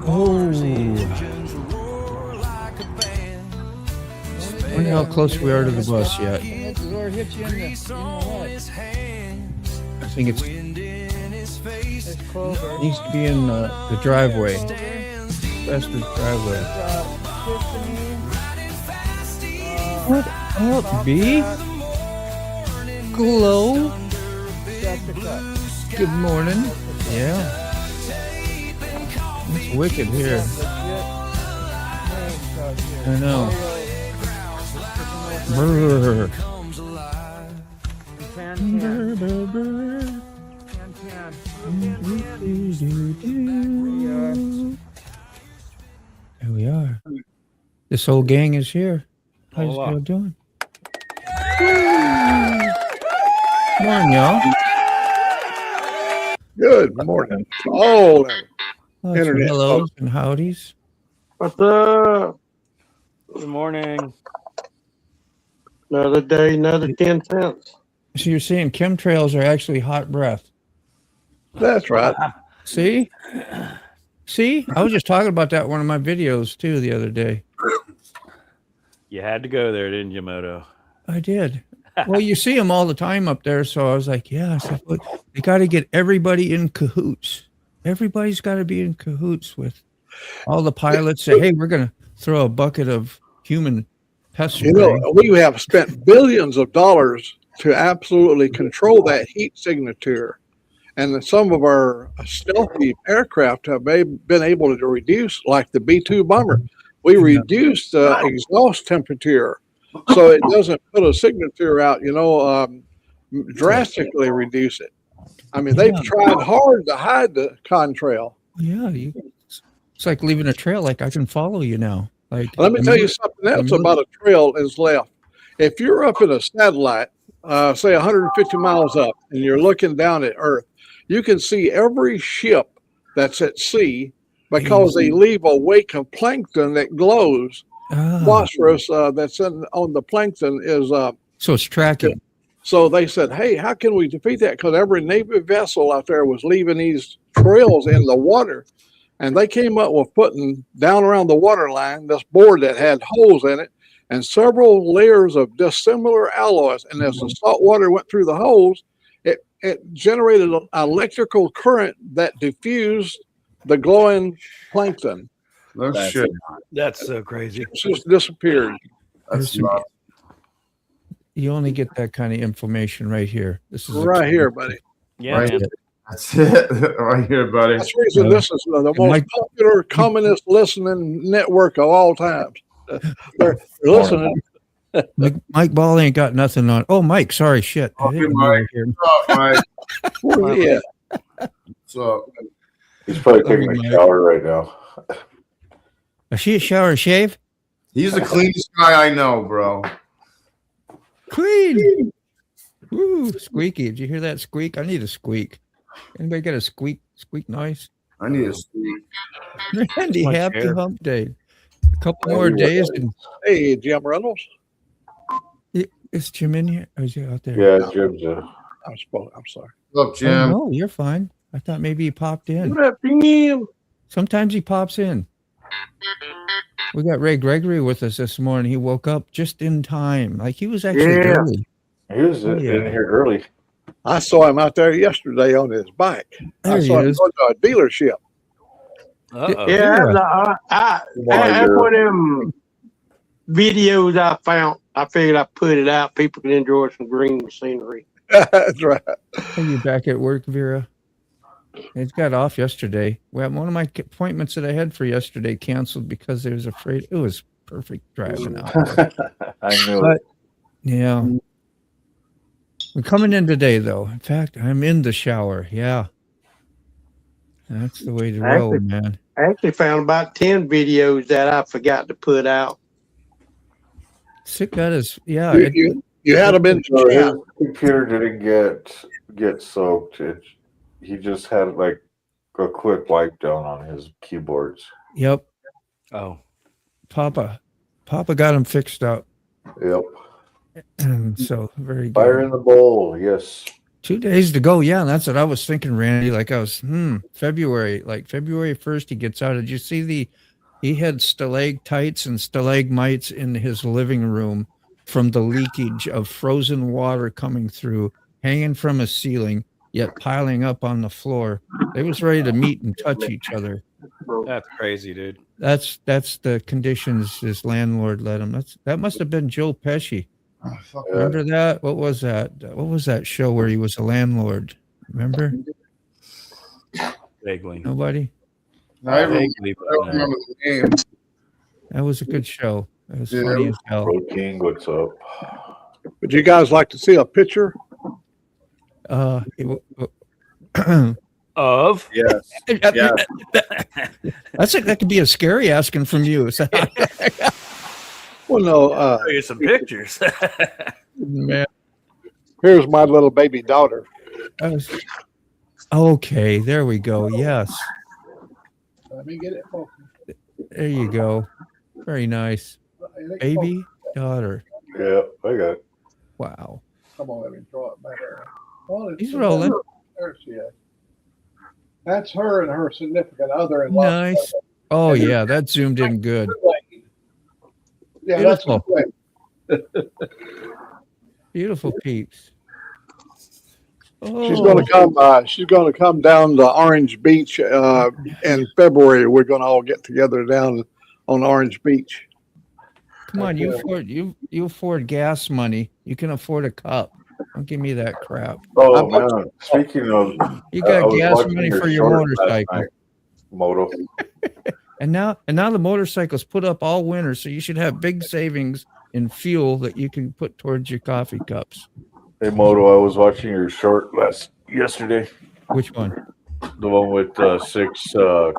Oh. I wonder how close we are to the bus yet. Or hit you in the, you know what? I think it's It's Clover. needs to be in the driveway. Fester's driveway. Tiffany. What up, B? Glow. Good morning. Yeah. It's wicked here. I know. Brr. Here we are. This whole gang is here. How's y'all doing? Morning, y'all. Good morning. Oh, Lots of Internet hellos and howdies. What's up? Good morning. Another day, another 10 cents. So you're saying chemtrails are actually hot breath? that's right. See? See? I was just talking about that in one of my videos too the other day. You had to go there, didn't you, Moto? I did. Well, you see them all the time up there, so I was like, yeah. I said, look, they got to get everybody in cahoots. Everybody's got to be in cahoots with all the pilots. Say, hey, we're going to throw a bucket of human pest spray. You know, we have spent billions of dollars to absolutely control that heat signature. And some of our stealthy aircraft have been able to reduce, like the B-2 bomber. We reduced the exhaust temperature so it doesn't put a signature out, drastically reduce it. I mean, they've tried hard to hide the contrail. Yeah, it's like leaving a trail. Like I can follow you now. Like Let me tell you something else about a trail is left. If you're up in a satellite, say 150 miles up, and you're looking down at Earth, you can see every ship that's at sea because they leave a wake of plankton that glows. Phosphorus that's on the plankton is so it's tracking. So they said, hey, how can we defeat that? Because every Navy vessel out there was leaving these trails in the water. And they came up with putting down around the water line this board that had holes in it and several layers of dissimilar alloys. And as the salt water went through the holes, it generated an electrical current that diffused the glowing plankton. No shit. That's so crazy. It just disappeared. That's nuts. You only get that kind of information right here. This is Right here, buddy. Yeah, Right. man. That's it. Right here, buddy. That's the reason this is the most popular communist listening network of all times. They're listening. Mike Ball ain't got nothing on. Oh, Mike, sorry, shit. I Okay, didn't know Mike. here. What's up, Mike? Yeah. What's up? He's probably taking a shower right now. Is she a shower and shave? He's the cleanest guy I know, bro. Clean. Woo, squeaky. Did you hear that squeak? I need a squeak. Anybody got a squeak noise? I need a sleep. Randy, My happy chair. hump day. A couple more days and Hey, Jim Reynolds. is Jim in here? Or is he out there? Yeah, Jim's I'm sorry. What's up, Oh, Jim? no, you're fine. I thought maybe he popped in. What up, Jim? Sometimes he pops in. We got Ray Gregory with us this morning. He woke up just in time. Like he was actually Yeah. early. He was in here early. I saw him out there yesterday on his bike. There I he saw him is. go to a dealership. Uh-oh. Yeah, Yeah. that's one of them videos I found. I figured I'd put it out. People can enjoy some green scenery. That's right. Are you back at work, Vera? It got off yesterday. Well, one of my appointments that I had for yesterday canceled because I was afraid. It was perfect driving out. I knew But it. yeah, I'm coming in today though. In fact, I'm in the shower. Yeah, that's the way to roll, man. I actually found about 10 videos that I forgot to put out. Sick that is. Yeah, You had him in So the his chat. computer didn't get soaked. He just had like a quick wipe down on his keyboards. yep. Oh. Papa got him fixed up. Yep. And so very good. Fire in the bowl. Yes. 2 days to go. Yeah, that's what I was thinking, Randy. Like I was, February 1st, he gets out. Did you see he had stalactites and stalagmites in his living room from the leakage of frozen water coming through, hanging from a ceiling, yet piling up on the floor. They was ready to meet and touch each other. That's crazy, dude. That's the conditions his landlord let him. That must have been Joe Pesci. Remember that? What was that? What was that show where he was a landlord? Remember? Vaguely. Nobody? I remember Vaguely, but, the name. That was a good show. It was Yeah. funny as hell. Bro King, what's up? Would you guys like to see a picture? Of Yes. Yeah. That could be a scary asking from you. Well, no. show you some pictures. Man, Here's my little baby daughter. okay, there we go. Yes, Let me get it. there you go. Very nice. Baby daughter. Yeah, I got it. Wow. Come on, let me draw it back. Well, He's rolling. There she is. That's her and her significant other in Nice. Oh yeah, that zoomed in good. Yeah, Beautiful. that's Beautiful peeps. She's going to come. She's going to come down to Orange Beach in February. We're going to all get together down on Orange Beach. Come on, you afford gas money. You can afford a cup. Don't give me that crap. Oh man, speaking of, You I got was gas watching money your for your short last motorcycle. night, Moto. And now the motorcycle's put up all winter, so you should have big savings in fuel that you can put towards your coffee cups. Hey Moto, I was watching your short yesterday. Which one? The one with 6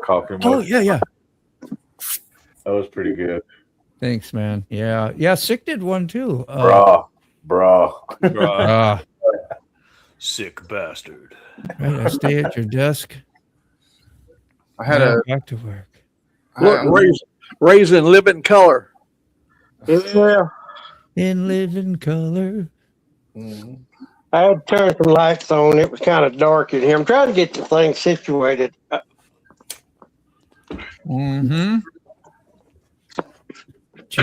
coffee mugs. Oh yeah. That was pretty good. Thanks, man. Yeah. Sick did one too. Bruh. Sick bastard. Right, I stay at your desk. I had a back to work. Look, raise and live in color. Yeah. In living color. I had to turn some lights on. It was kind of dark in here. I'm trying to get the thing situated. Mm-hmm.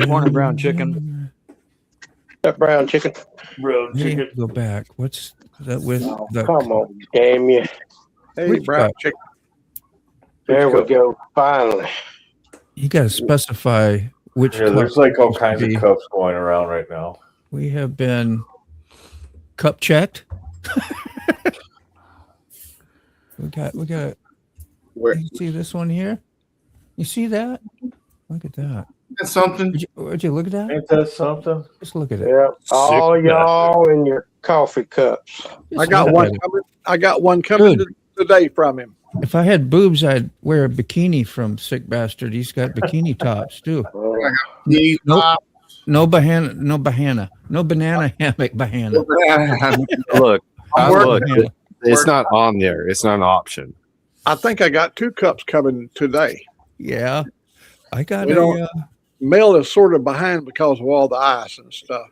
Morning, brown chicken. That brown chicken. Brown chicken. Go back. What's that with the Come on, damn you. Hey, Which brown cup? chicken. There we go. Finally. You got to specify which Yeah, cup there's like all it's kinds supposed of to be. cups going around right now. We have been cup checked. we got Where? you see this one here? You see that? Look at that. That's something. Would you look at that? Ain't that something? Just look at it. Yeah. All Sick y'all in your coffee cups. Just I got look one at it. coming. I got one coming today from him. If I had boobs, I'd wear a bikini from Sick Bastard. He's got bikini tops too. These Nope. No banana hammock bahana. Look, I'm look, working. it's not on there. It's not an option. I think I got 2 cups coming today. Yeah, I got We don't- Mail is sort of behind because of all the ice and stuff.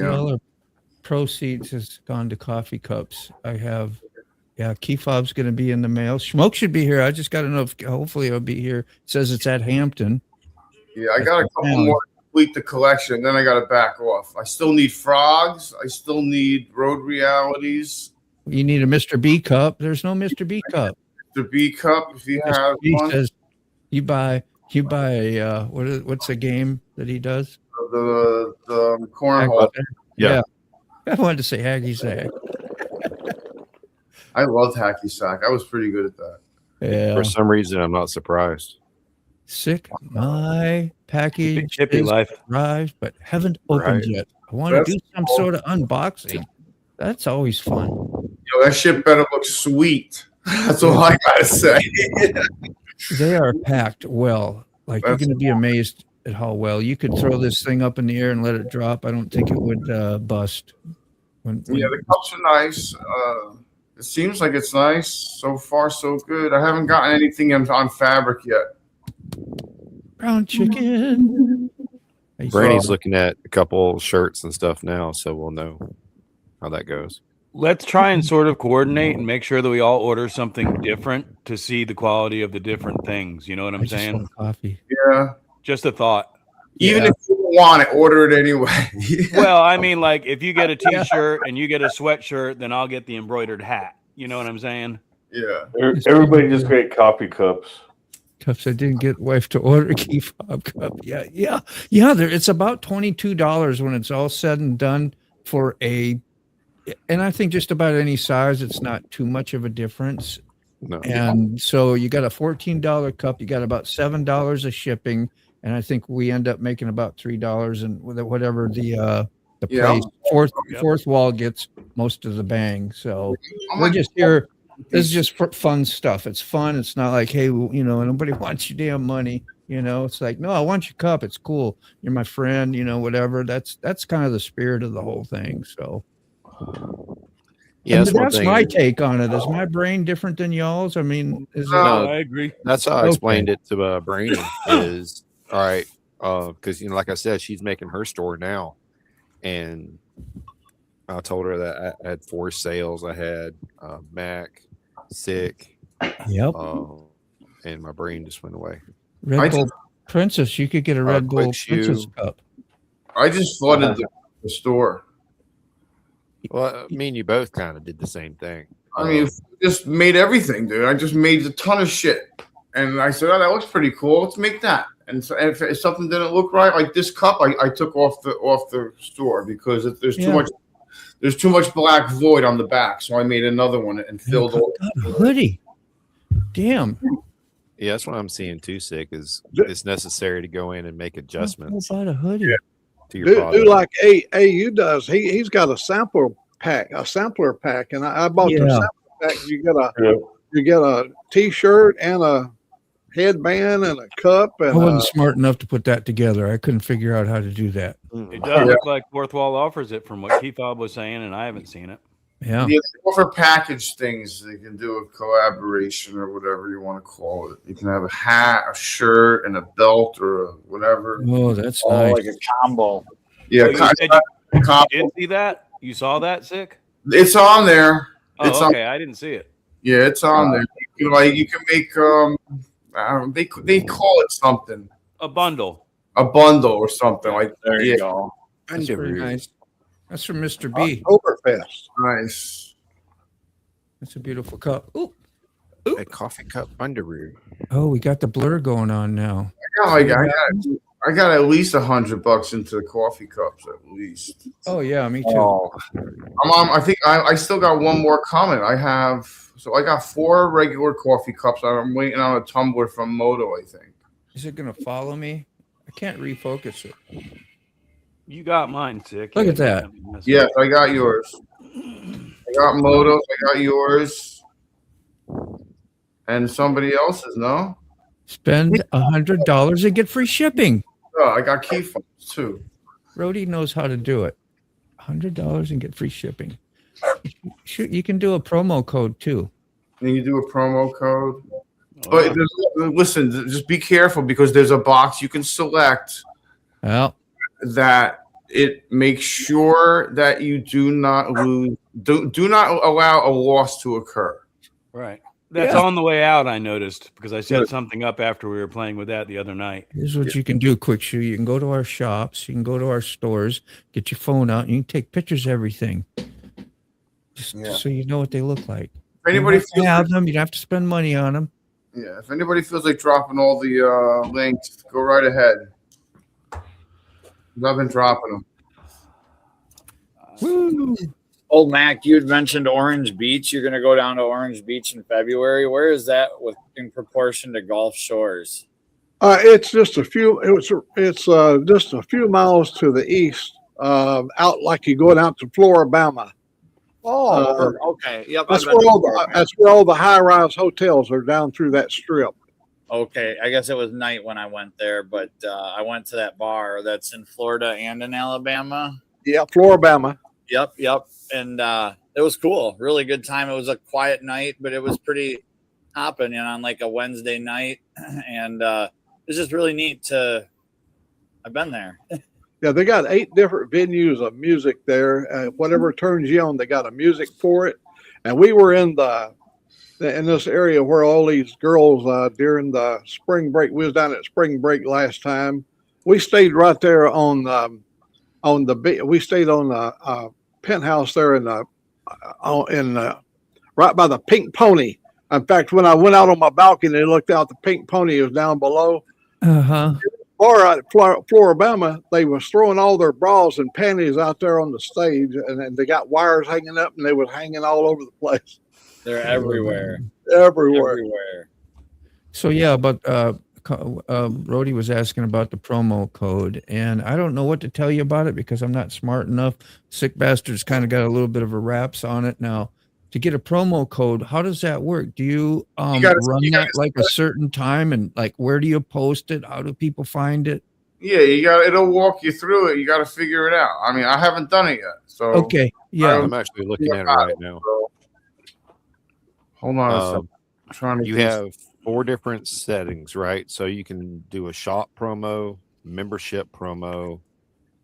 all the proceeds has gone to coffee cups. I have, key fob's going to be in the mail. Smoke should be here. I just got to know if hopefully it'll be here. It says it's at Hampton. Yeah, I got a couple more to complete the collection. Then I got to back off. I still need frogs. I still need road realities. You need a Mr. B cup. There's no Mr. B cup. The B cup, if you Mr. have B one. says you buy what's the game that he does? The cornhole. Yeah. I wanted to say Hacky Sack. I loved hacky sack. I was pretty good at that. Yeah. For some reason, I'm not surprised. Sick. My package Hippie is life. arrived, but haven't opened Right. yet. I want to That's do some sort of unboxing. That's always fun. Yo, that shit better look sweet. That's all I gotta say. They are packed well. Like you're That's- going to be amazed at how well you could throw this thing up in the air and let it drop. I don't think it would bust. When Yeah, the cups are nice. It seems like it's nice. So far, so good. I haven't gotten anything on fabric yet. brown chicken. Brady's looking at a couple shirts and stuff now, so we'll know how that goes. Let's try and sort of coordinate and make sure that we all order something different to see the quality of the different things. You know what I'm I just saying? want coffee. Yeah. Just a thought. Even if you don't want it, order it anyway. Well, I mean, like if you get a T-shirt and you get a sweatshirt, then I'll get the embroidered hat. You know what I'm saying? Yeah. Everybody just get coffee cups. Cups. I didn't get wife to order a key fob cup. Yeah. It's about $22 when it's all said and done for a. And I think just about any size, it's not too much of a difference. No. And so you got a $14 cup, you got about $7 of shipping, and I think we end up making about $3 and whatever the Yeah. place fourth wall gets most of the bang. So we're just here. This is just for fun stuff. It's fun. It's not like, hey, nobody wants your damn money. It's like, no, I want your cup. It's cool. You're my friend. Whatever. That's kind of the spirit of the whole thing. So. Yeah, And that's one that's thing. my take on it. Is my brain different than y'all's? I mean, is it? No. I agree. That's how I Okay. explained it to Brainy. Is all right, because like I said, she's making her store now, and I told her that I had 4 sales. I had Mac, Sick, Yep. and my brain just went away. Red I Bull Princess. You could get a Red Bull Quick Shoe. Princess cup. I just flooded the store. Well, me and you both kind of did the same thing. I mean, just made everything, dude. I just made a ton of shit. And I said, oh, that looks pretty cool. Let's make that. And so if something didn't look right, like this cup, I took off the store because there's too much black void on the back. So I made another one and filled all. God, a hoodie. Damn. Yeah, that's what I'm seeing too. Sick is it's necessary to go in and make adjustments How about a hoodie? to your product. Do like AU does. He's got a sampler pack, and I bought the Yeah. sampler pack. You get a T-shirt and a headband and a cup I and wasn't smart enough to put that together. I couldn't figure out how to do that. It does look like Fourth Wall offers it from what Keith Bob was saying, and I haven't seen it. Yeah. Yeah, they offer package things. They can do a collaboration or whatever you want to call it. You can have a hat, a shirt, and a belt or Oh, whatever. that's Oh, nice. like a combo. Yeah, Oh, you said you did see that? You saw that, Sick? it's on there. It's Oh, on. okay. I didn't see it. Yeah, it's on there. You can make they call it something, A bundle. a bundle or something like. There yeah, you go. That's Under very Roof. nice. That's from Mr. B. Oktoberfest. nice. That's a beautiful cup. Ooh. A coffee cup underwear. Oh, we got the blur going on now. I got at least $100 into the coffee cups at least. Oh yeah, me too. Oh, I think I still got one more coming. I got 4 regular coffee cups. I'm waiting on a tumbler from Moto, I think. Is it gonna follow me? I can't refocus it. You got mine, Sick. Look at that. Yes, I got yours. I got Motos. I got yours. And somebody else's, no? Spend $100 and get free shipping. Oh, I got key phones too. Rhodey knows how to do it. $100 and get free shipping. You can do a promo code too. And you do a promo code. Oh, But listen, just be careful because there's a box you can select Well, that it makes sure that you do not lose, do not allow a loss to occur. right. That's Yeah. on the way out, I noticed, because I set something up after we were playing with that the other night. here's what you can do, Quick Shoe. You can go to our shops. You can go to our stores. Get your phone out. And you can take pictures of everything. Just Yeah. so you know what they look like. If anybody You don't feels have them. You don't have to spend money on them. yeah, if anybody feels like dropping all the links, go right ahead. 'Cause I've been dropping them. Woo! Old Mac, you had mentioned Orange Beach. You're going to go down to Orange Beach in February. Where is that in proportion to Gulf Shores? It's just a few. It's just a few miles to the east, out like you going out to Floribama. Okay. Yep. That's I've been where all the high-rise hotels are down through that strip. Okay. I guess it was night when I went there, but I went to that bar that's in Florida and in Alabama. Yeah, Floribama. Yep. And it was cool. Really good time. It was a quiet night, but it was pretty hopping on like a Wednesday night. And it's just really neat I've been there. Yeah, they got 8 different venues of music there. Whatever turns you on, they got a music for it. And we were in this area where all these girls during the spring break. We was down at spring break last time. We stayed right there we stayed on the penthouse there right by the Pink Pony. In fact, when I went out on my balcony and looked out, the Pink Pony was down below. Uh-huh. Or at Floribama, they was throwing all their bras and panties out there on the stage, and they got wires hanging up, and they was hanging all over the place. They're everywhere. Everywhere. So yeah, but Rhodey was asking about the promo code, and I don't know what to tell you about it because I'm not smart enough. Sick Bastards kind of got a little bit of a raps on it now. To get a promo code, how does that work? Do you run that like a certain time, and like where do you post it? How do people find it? Yeah, it'll walk you through it. You got to figure it out. I mean, I haven't done it yet. So okay, yeah, I'm actually looking at it right now. Hold on a second. I'm trying to You have 4 different settings, right? So you can do a shop promo, membership promo,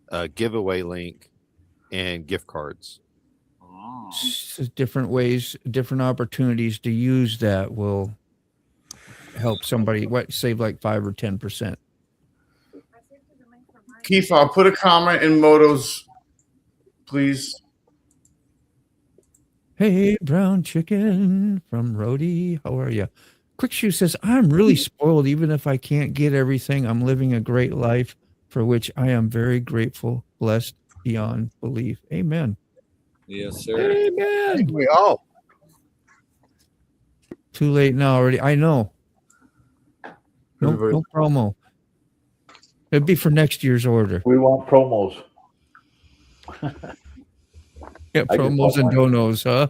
a giveaway link, and gift cards. different ways, different opportunities to use that will help somebody save like 5 or 10%. Keith, I'll put a comment in Moto's, please. Hey, brown chicken from Rhodey. How are you? Quick Shoe says, I'm really spoiled. Even if I can't get everything, I'm living a great life for which I am very grateful, blessed beyond belief. Amen. Yes, sir. Amen. We all. Too late now already. I know. No promo. It'd be for next year's order. We want promos. Yeah, I just promos want and money. donos, huh?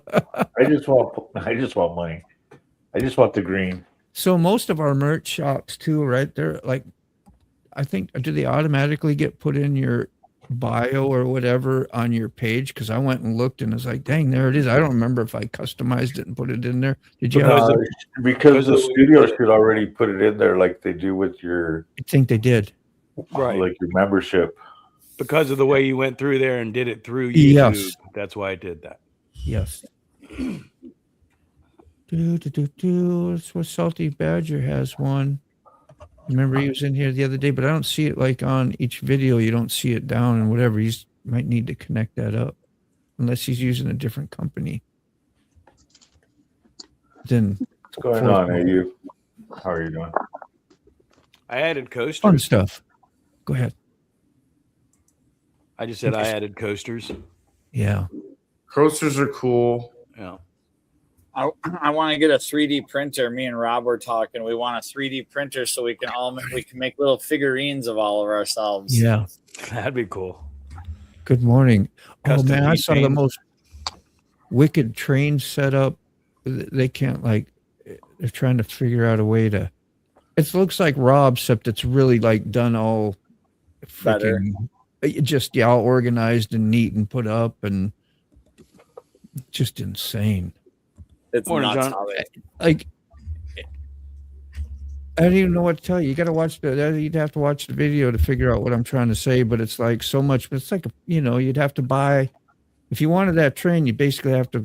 I just want money. I just want the green. So most of our merch shops too, right? They're like, I think, do they automatically get put in your bio or whatever on your page? Because I went and looked and it's like, dang, there it is. I don't remember if I customized it and put it in there. Did you? Because the studio should already put it in there like they do with your. I think they did. Right. Like your membership. Because of the way you went through there and did it through YouTube. Yes. That's why I did that. Yes. That's what Salty Badger has one. Remember he was in here the other day, but I don't see it like on each video. You don't see it down and whatever. He's might need to connect that up unless he's using a different company. Then What's going on, AU? How are you doing? I added coasters. fun stuff. Go ahead. I just said I added coasters. Yeah. Coasters are cool. Yeah. I want to get a 3D printer. Me and Rob were talking. We want a 3D printer so we can make little figurines of all of ourselves. Yeah. That'd be cool. Good morning. Custom oh man, I saw the keychains. most wicked train setup. They can't they're trying to figure out a way to. It looks like Rob, except it's really like done all Better. just all organized and neat and put up and just insane. It's Morning, nuts John. how they Like I don't even know what to tell you. You got to watch you'd have to watch the video to figure out what I'm trying to say, but it's like so much, but it's like, you'd have to buy, if you wanted that train, you basically have to,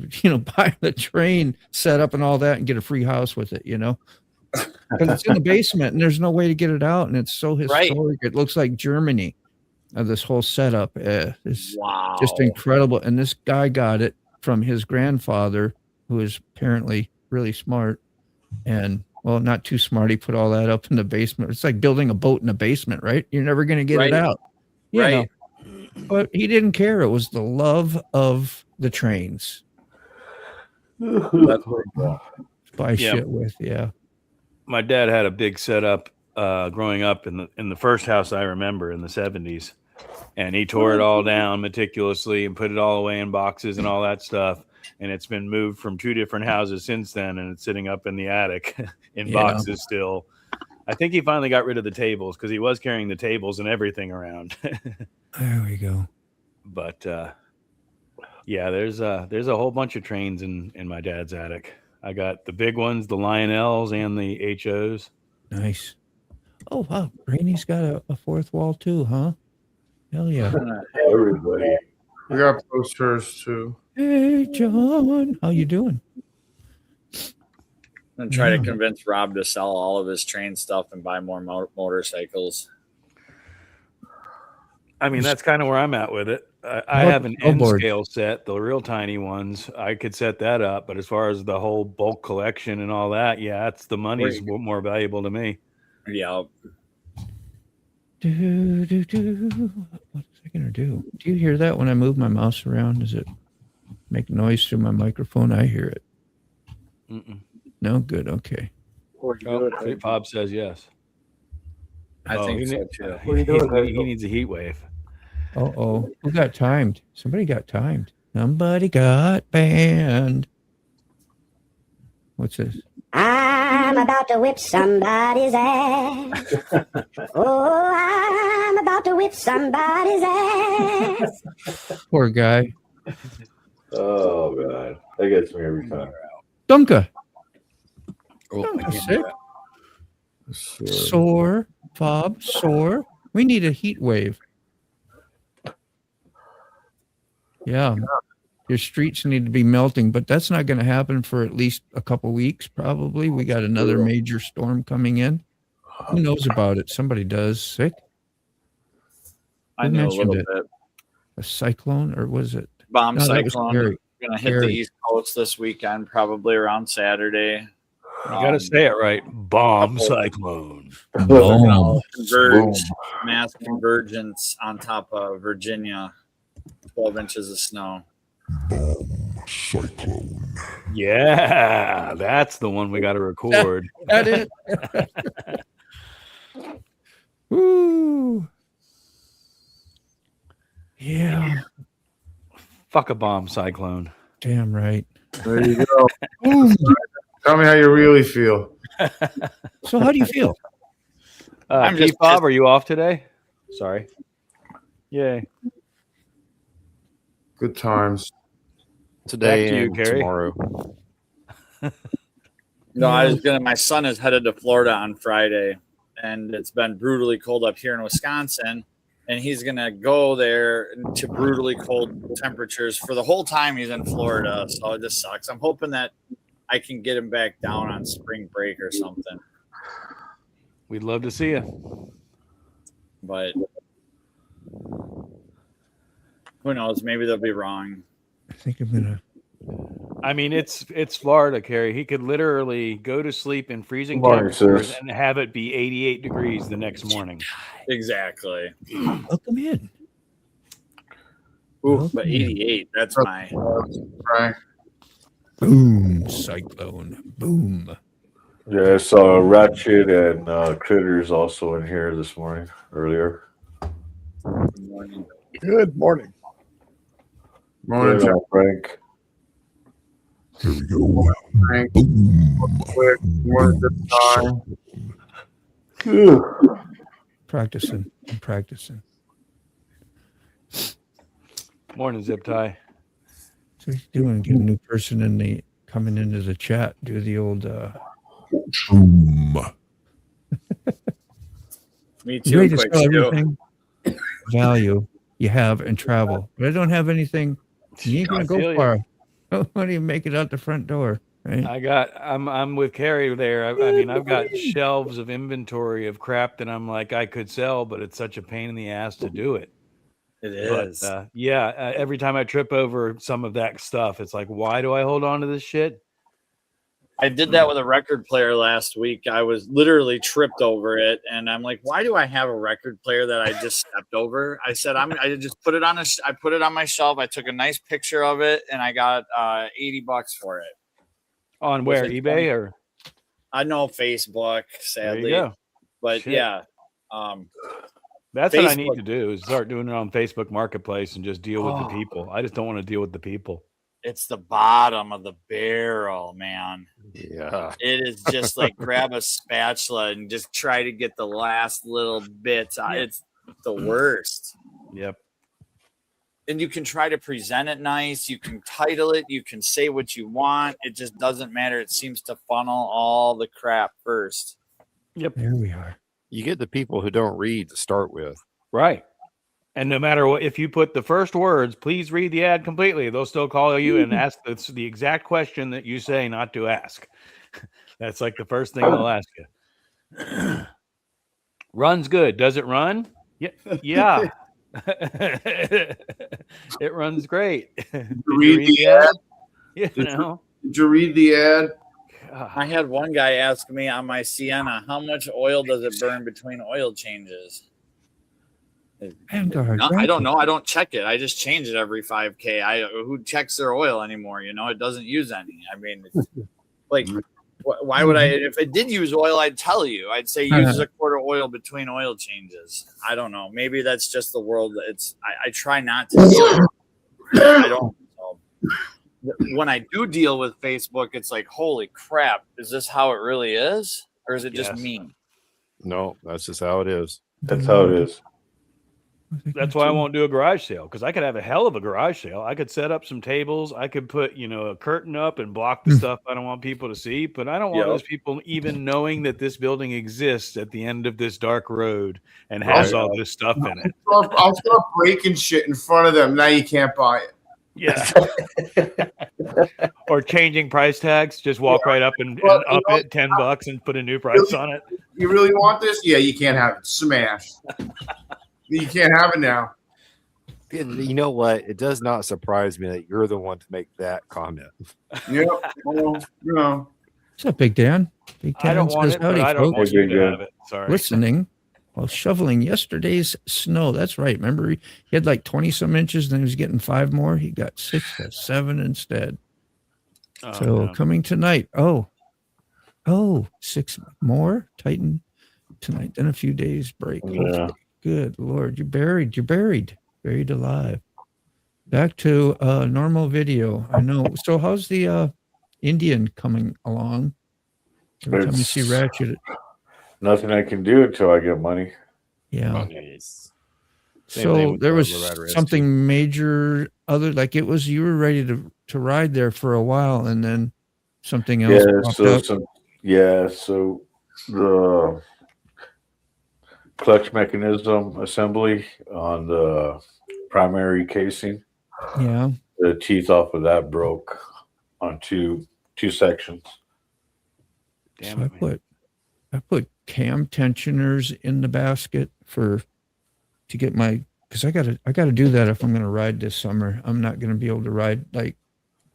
buy the train set up and all that and get a free house with it, because it's in the basement and there's no way to get it out. And it's so historic. Right. It looks like Germany, this whole setup is wow. just incredible. And this guy got it from his grandfather, who is apparently really smart and, well, not too smart. He put all that up in the basement. It's like building a boat in a basement, right? You're never going to get it out. Right. But he didn't care. It was the love of the trains. That's what Buy shit with, yeah. My dad had a big setup growing up in the first house I remember in the 70s. And he tore it all down meticulously and put it all away in boxes and all that stuff. And it's been moved from 2 different houses since then, and it's sitting up in the attic in boxes still. I think he finally got rid of the tables because he was carrying the tables and everything around. There we go. But yeah, there's a whole bunch of trains in my dad's attic. I got the big ones, the Lionels and the HOs. Nice. Oh, wow. Brainy's got a fourth wall too, huh? Hell yeah. Everybody. We got posters too. Hey, John. How you doing? And try to Yeah. convince Rob to sell all of his train stuff and buy more motorcycles. I mean, that's kind of where I'm at with it. I How have about an N snowboards? scale set, the real tiny ones. I could set that up, but as far as the whole bulk collection and all that, yeah, it's the money's more valuable to me. Yeah. Do, do, do. What's it gonna do? Do you hear that when I move my mouse around? Does it make noise through my microphone? I hear it. Mm-mm. No, good. Okay. What you Oh, doing, see, Bob says yes. I think he, so ne- too. What are you doing, he needs a heat wave. Oh, who got timed? Somebody got timed. Somebody got banned. What's this? I'm about to whip somebody's ass. Oh, I'm about to whip somebody's ass. Poor guy. Oh god, that gets me every time. Dunka. Oh, I Dunka's can't- sick. Sore. Bob, sore. We need a heat wave. Yeah. Your streets need to be melting, but that's not going to happen for at least a couple weeks, probably. We got another major storm coming in. Who knows about it? Somebody does. Sick. I Who know a mentioned little it? bit. A cyclone, or was it? Bomb No, that was cyclone Gary. gonna hit Gary. the East Coast this weekend, probably around Saturday. You got to say it right. Bomb cyclone. Boom. Converge, mass convergence on top of Virginia. 12 inches of snow. Yeah, that's the one we got to record. That it. Woo. Yeah. Fuck a bomb cyclone. Damn right. There you go. Tell me how you really feel. So how do you feel? I'm Keith just Bob, are you off today? Sorry. Yay. Good times. Today Back to you, and Gary. tomorrow. No, I was gonna. My son is headed to Florida on Friday, and it's been brutally cold up here in Wisconsin. And he's gonna go there to brutally cold temperatures for the whole time he's in Florida. So it just sucks. I'm hoping that I can get him back down on spring break or something. We'd love to see you. But who knows? Maybe they'll be wrong. I think I'm gonna. I mean, it's Florida, Kerry. He could literally go to sleep in freezing Morning, temperatures sis. and have it be 88 degrees the next morning. Exactly. Welcome in. Ooh, but 88, that's my Frank. Boom. Cyclone. Boom. Yeah, I saw Ratchet and Critters also in here this morning, earlier. morning. Good morning. Morning, Good, Frank. Frank. Quick, morning, good time. Phew. Practicing. I'm practicing. Morning, Zip Tie. So he's doing get a new person in the coming into the chat. Do the old Me you too. ready to Quick, sell Stu. everything value you have and travel. But I don't have anything. You ain't gonna I feel go you. far. Why do you make it out the front door? Right? I'm with Kerry there. I mean, I've got shelves of inventory of crap that I'm like, I could sell, but it's such a pain in the ass to do it. It But is. every time I trip over some of that stuff, it's like, why do I hold on to this shit? I did that with a record player last week. I was literally tripped over it, and I'm like, "Why do I have a record player that I just stepped over?" I said, I just put it on I put it on my shelf. I took a nice picture of it, and I got $80 for it. On Was where? it eBay or? I know Facebook, There sadly, you go. but Shit. yeah, That's what I need Facebook- to do is start doing it on Facebook Marketplace and just deal with the Oh. people. I just don't want to deal with the people. it's the bottom of the barrel, man. Yeah. It is just like grab a spatula and just try to get the last little bits. It's the worst. Yep. And you can try to present it nice. You can title it. You can say what you want. It just doesn't matter. It seems to funnel all the crap first. Yep. There we are. You get the people who don't read to start with. Right. And no matter what, if you put the first words, please read the ad completely, they'll still call you and ask the exact question that you say not to ask. That's like the first thing they'll ask you. Runs good. Does it run? Yeah. Yeah. It runs great. Did you read the ad? You Did know. Did you read the ad? I had one guy ask me on my Sienna, how much oil does it burn between oil changes? Vanguard, No, I right? don't know. I don't check it. I just change it every 5K. Who checks their oil anymore? You know, it doesn't use any. I mean, like, why would I? If it did use oil, I'd tell you. I'd say use a quart of oil between oil changes. I don't know. Maybe that's just the world. I try not to deal. I don't. So, when I do deal with Facebook, it's like, holy crap! Is this how it really is, or is it just me? No, that's just how it is. That's how it is. That's why I won't do a garage sale, because I could have a hell of a garage sale. I could set up some tables. I could put, a curtain up and block the stuff I don't want people to see. But I don't want those people even knowing that this building exists at the end of this dark road and has all this stuff in it. I'll start breaking shit in front of them. Now you can't buy it. Yeah. Or changing price tags. Just walk right up and up it $10 and put a new price on it. You really want this? Yeah, you can't have it. Smash. You can't have it now. You know what? It does not surprise me that you're the one to make that comment. Yeah. Well, What's up, Big Dan? Big Dan I don't want says, it, but I don't folks. want you to have it. Sorry. Listening while shoveling yesterday's snow. That's right. Remember, he had like 20 some inches, then he was getting 5 more. He got 6 to 7 instead. So coming tonight. Oh, 6 more. Titan tonight. Then a few days break. Yeah. Good Lord. You're buried alive. Back to normal video. I know. So how's the Indian coming along? Every time you see Ratchet. Nothing I can do until I get money. Yeah. Same thing So with there was Loretta Rest, something major other, like it was, you were ready to ride there for a while and then something else popped up. So the clutch mechanism assembly on the primary casing, Yeah. the teeth off of that broke on two sections. Damn So it, I put cam tensioners in the basket to get my, because I gotta do that if I'm gonna ride this summer. I'm not gonna be able to ride like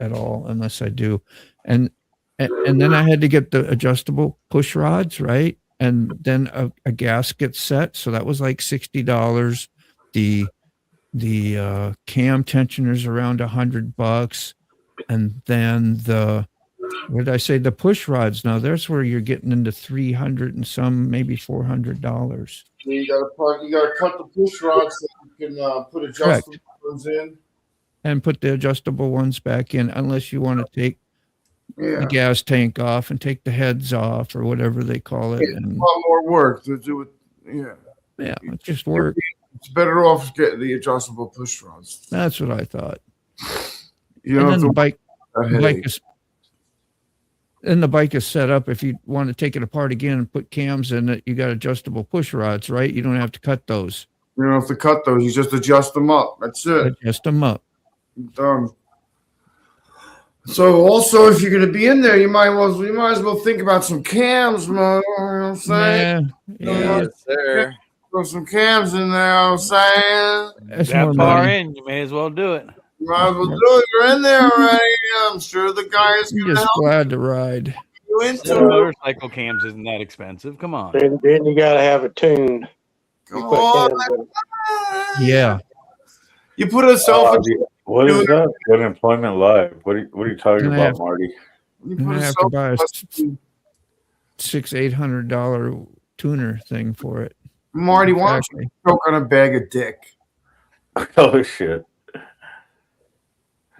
at all unless I do. And then I had to get the adjustable push rods, right? And then a gasket set. So that was like $60. The cam tensioners around $100. And then what did I say? The push rods. Now there's where you're getting into $300 and some, maybe $400. you gotta cut the push rods so you can put adjustable ones in. And put the adjustable ones back in, unless you want to take the gas tank off and take the heads off or whatever they call it. It's And a lot more work to do it. Yeah. yeah, it just work. It's better off getting the adjustable push rods. That's what I thought. You And know, then the bike headache. is, and the bike is set up. If you want to take it apart again and put cams in it, you got adjustable push rods, right? You don't have to cut those. You don't have to cut those. You just adjust them up. That's it. Adjust them up. Done. So also, if you're gonna be in there, you might as well think about some cams, man. You know what I'm saying? Yeah. Yes, sir. Throw some cams in there. I'm saying. That's that more far money. in, you may as well do it. You might as well do it. You're in there already. I'm sure the guy is I'm gonna just help glad to ride. you The into it. motorcycle cams isn't that expensive. Come on. Then you gotta have a tune. Come on. Yeah. You put a self. What is that? Unemployment Live. What are you talking And I about, have- Marty? You And put I a have to buy a self. $600-800 tuner thing for it. Marty, why don't you choke on a bag of dick? Oh shit!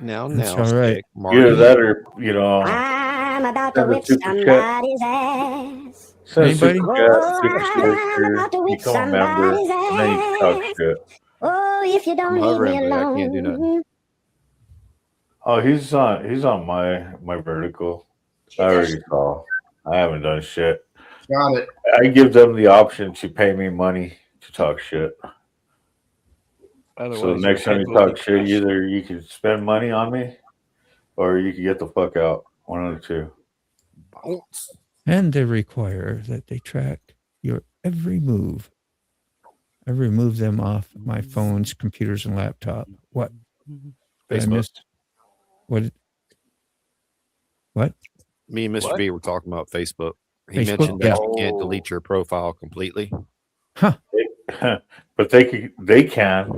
That's all right. Either that or I'm about to Send a whip super chat. somebody's ass. send a Anybody? super chat, Oh, super I'm about to sticker, whip become a member, somebody's and then you can ass. talk shit. Oh, if you don't I'm leave hovering, me but I alone. can't do nothing. Oh, he's on my vertical. I already saw. I haven't done shit. Got it. I give them the option to pay me money to talk shit. Otherwise, So next time you people will talk be shit, crushed. either you can spend money on me, or you can get the fuck out. One of the two. Bounce. And they require that they track your every move. I remove them off my phones, computers, and laptop. What? Did I Facebook. miss? What? What? Me and Mr. What? B were talking about Facebook. He Facebook, mentioned that yeah. you can't delete your profile completely. But they can.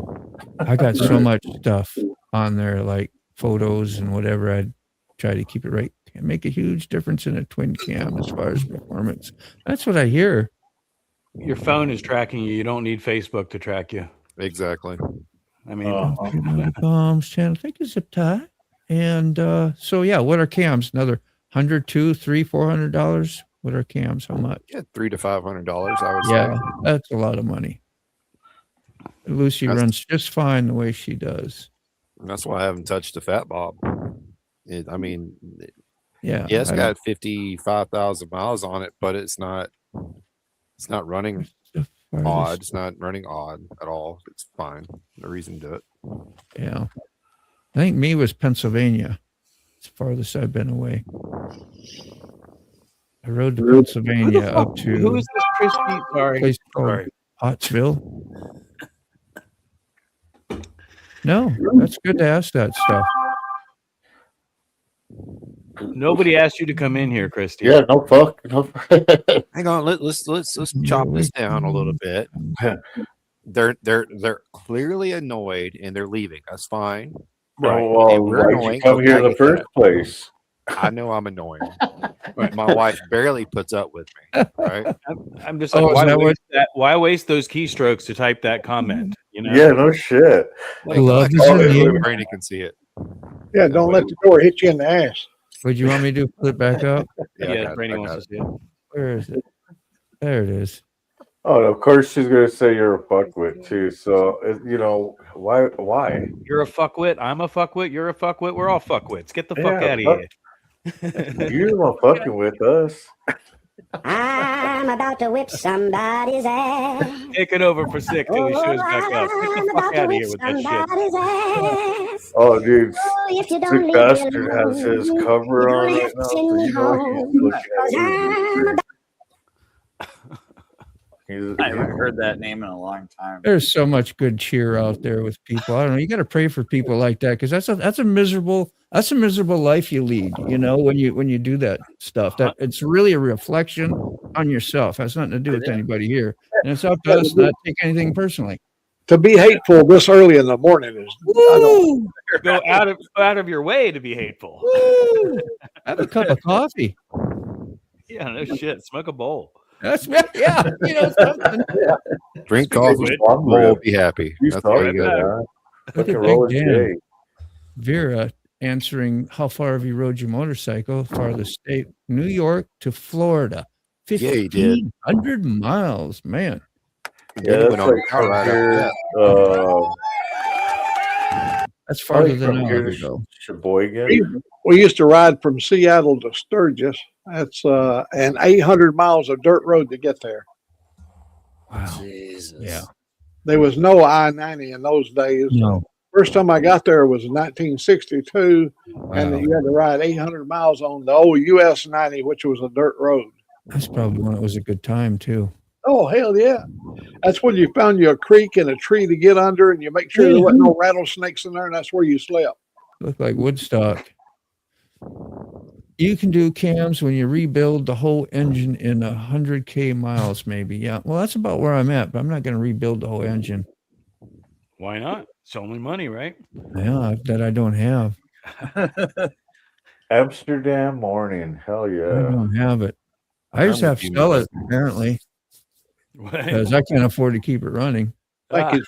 I got so much stuff on there, like photos and whatever. I try to keep it right. Can make a huge difference in a twin cam as far as performance. That's what I hear. Your phone is tracking you. You don't need Facebook to track you. Exactly. I mean, Bombs channel. Thank you, Zip Tie. And so yeah, what are cams? Another $100, $200, $300, $400. What are cams? How much? Yeah, $300 to $500. I would Yeah, say. that's a lot of money. Lucy That's- runs just fine the way she does. And that's why I haven't touched the Fat Bob. I mean, Yeah. yeah, it's I got 55,000 miles on it, but it's not running don't- farthest- odd. It's not running odd at all. It's fine. No reason to do it. Yeah. I think me was Pennsylvania. It's the farthest I've been away. I rode to Pennsylvania up to who is this Christy? a Sorry. place called Sorry. Pottsville. No, that's good to ask that stuff. Nobody asked you to come in here, Christy. Yeah, no fuck. No. Hang on, let's chop this down a little bit. They're clearly annoyed and they're leaving. That's fine. Right. They Well, were why'd you annoying. come here in I the get first that. place? I know I'm annoying. My wife barely puts up with me. Right? I'm just Oh, like, is why that what- waste that? Why waste those keystrokes to type that comment? You know? Yeah, no shit. Love is oh, in the yeah. air. Brady can see it. Yeah, don't let the door hit you in the ass. Would you want me to put it back up? Yeah, I Yeah, got it, Brady I wants got to see it. Where is it? There it is. Oh, of course she's gonna say you're a fuckwit too. So you know why? Why? You're a fuckwit. I'm a fuckwit. You're a fuckwit. We're all fuckwits. Get the fuck Yeah, out of fuck- here. You're not fucking with us. I'm about to whip somebody's ass. Take it over for sick till he shows back up. Get I'm the about fuck to out of whip here with that shit. somebody's ass. Oh, dude, Oh, if you don't sick leave me bastard alone, has his you're cover gonna on have right to now, send so me you know he's home. looking 'Cause at I'm you. I haven't heard that name in a long time. There's so much good cheer out there with people. I don't know. You got to pray for people like that because that's a miserable life you lead. You know, when you do that stuff, that it's really a reflection on yourself. It has nothing to do with anybody here, and it's up to us not to take anything personally. To be hateful this early in the morning is I don't, Go out of your way to be hateful. Woo! Have a cup of coffee. Yeah, no shit. Smoke a bowl. That's yeah. You know something. Drink coffee. We'll be happy. You That's saw all it, you got. man. Look Fucking at roll Big a Dan. J. Vera answering how far have you rode your motorcycle? Farthest state, New York to Florida. Yeah, he did. 1,500 miles, man. Yeah, Yeah, went that's on like the car from right after here. that. That's farther than from I here would to go. Sheboygan. we used to ride from Seattle to Sturgis. That's and 800 miles of dirt road to get there. Wow. Jesus. Yeah. There was no I-90 in those days. No. First time I got there was in 1962, and Wow. you had to ride 800 miles on the old US 90, which was a dirt road. That's probably when it was a good time too. Oh, hell yeah. That's when you found you a creek and a tree to get under, and you make sure there wasn't no rattlesnakes in there, and that's where you slept. Looked like Woodstock. You can do cams when you rebuild the whole engine in 100K miles, maybe. Yeah. Well, that's about where I'm at, but I'm not going to rebuild the whole engine. Why not? It's only money, right? Yeah, that I don't have. Amsterdam morning. Hell I yeah. don't have it. I just I'm have with to you, sell man. it, apparently, What? because I can't afford to keep it running. Thank you.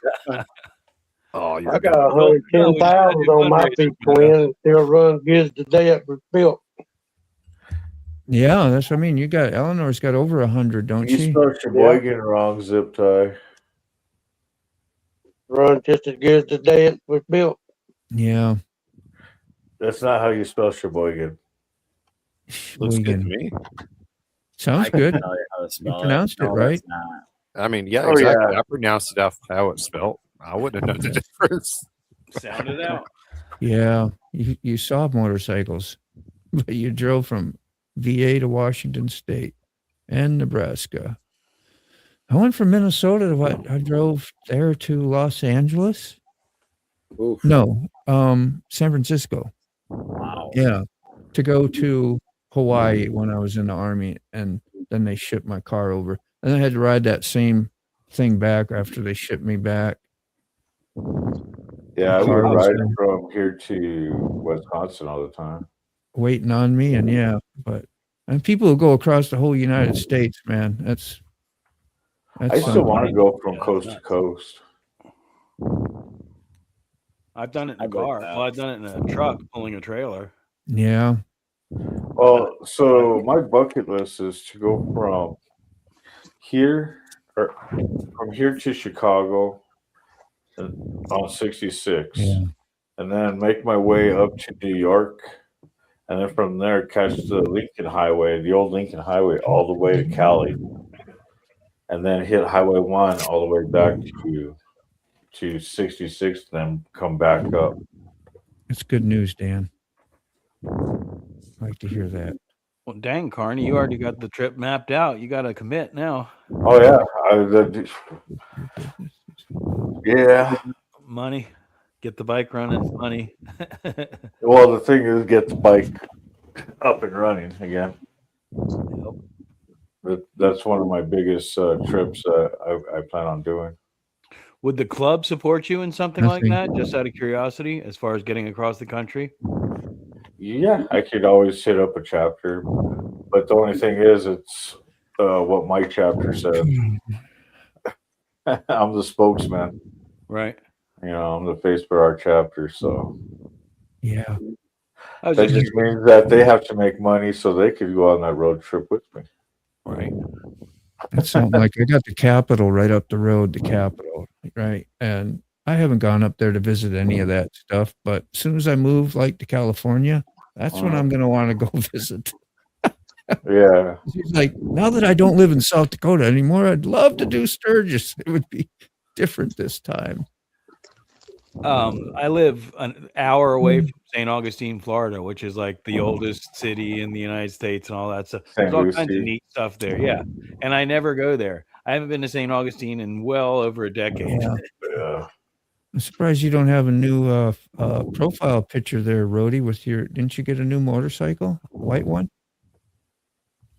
Oh, you're I got No, 110,000 on my fundraising. big twin. Still run good as the day it was built. Yeah, that's what I mean. You got Eleanor's got over 100, don't You she? spelled Sheboygan wrong, zip tie. Run just as good as the day it was built. Yeah. That's not how you spell Sheboygan. looks good to Sheboygan. me. Sounds I can good. tell you how to spell pronounced it No, right. it's not. I mean, yeah, Oh, exactly. yeah. I pronounced it out how it's spelled. I wouldn't have known the difference. Sound it out. Yeah, you saw motorcycles, but you drove from VA to Washington State and Nebraska. I went from Minnesota to what? I drove there to Los Angeles. Oof. No, San Francisco. Wow. Yeah, to go to Hawaii when I was in the Army, and then they shipped my car over. And I had to ride that same thing back after they shipped me back. Yeah, I The would car was ride there from here to Wisconsin all the time. waiting on me, and yeah, and people who go across the whole United States, man, that's I still something. want to go from Yeah, coast to nuts. coast. I've done it in a I'd like car. that. Well, I've done it in a truck pulling a trailer. Yeah, Well, so my bucket list is to go from here or from here to Chicago on 66, yeah. and then make my way up to New York, and then from there catch the Lincoln Highway, the old Lincoln Highway, all the way to Cali, and then hit Highway 1 all the way back to 66, then come back up. It's good news, Dan. I like to hear that. Well, dang, Carney, you already got the trip mapped out. You got to commit now. Oh yeah. Money, get the bike running. Money. Well, the thing is, get the bike up and running again. That's one of my biggest trips I plan on doing. Would the club support you in something like Nothing. that? Just out of curiosity, as far as getting across the country. Yeah, I could always hit up a chapter, but the only thing is, it's what my chapter said. I'm the spokesman. Right. You know, I'm the face for our chapter, so Yeah, I was that just just means that they have to make money so they could go on that road trip with me. right. that's something like I got the Capitol right up the road, the Capitol, right? And I haven't gone up there to visit any of that stuff, but as soon as I move like to California, that's when I'm going to want to go visit. Yeah. He's like, now that I don't live in South Dakota anymore, I'd love to do Sturgis. It would be different this time. I live an hour away from St. Augustine, Florida, which is like the oldest city in the United States and all that stuff. St. There's all kinds of Lucie. neat stuff there. Yeah. And I never go there. I haven't been to St. Augustine in well over a decade. Yeah. Yeah. I'm surprised you don't have a new profile picture there, Rhodey, with your, didn't you get a new motorcycle? A white one?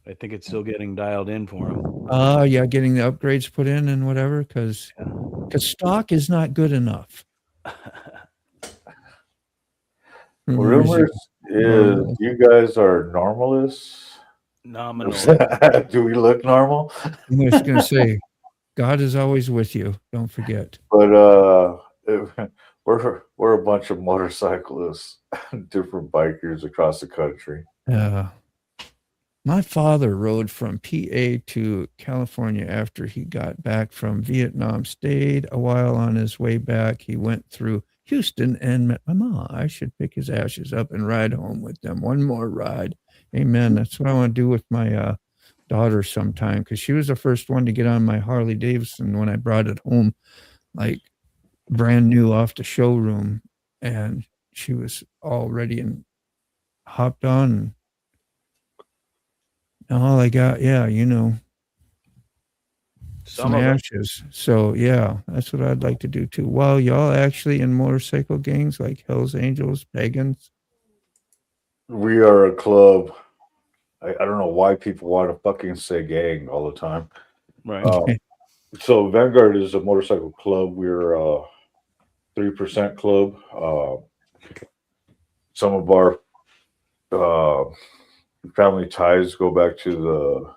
I think it's still getting dialed in for him. Yeah, getting the upgrades put in and whatever, because stock is not good enough. Rumors is you guys are normalists. Nominal. Do we look normal? I'm just gonna say, God is always with you. Don't forget. But we're a bunch of motorcyclists, different bikers across the country. My father rode from PA to California after he got back from Vietnam, stayed a while on his way back. He went through Houston and met my mom. I should pick his ashes up and ride home with them. One more ride. Amen. That's what I want to do with my daughter sometime, because she was the first one to get on my Harley Davidson when I brought it home, like brand new off the showroom. And she was all ready and hopped on. And all I got, some ashes. So yeah, that's what I'd like to do too. Well, y'all actually in motorcycle gangs like Hells Angels, Pagans? We are a club. I don't know why people want to fucking say gang all the time. Right. So Vanguard is a motorcycle club. We're a 3% club. Some of our family ties go back to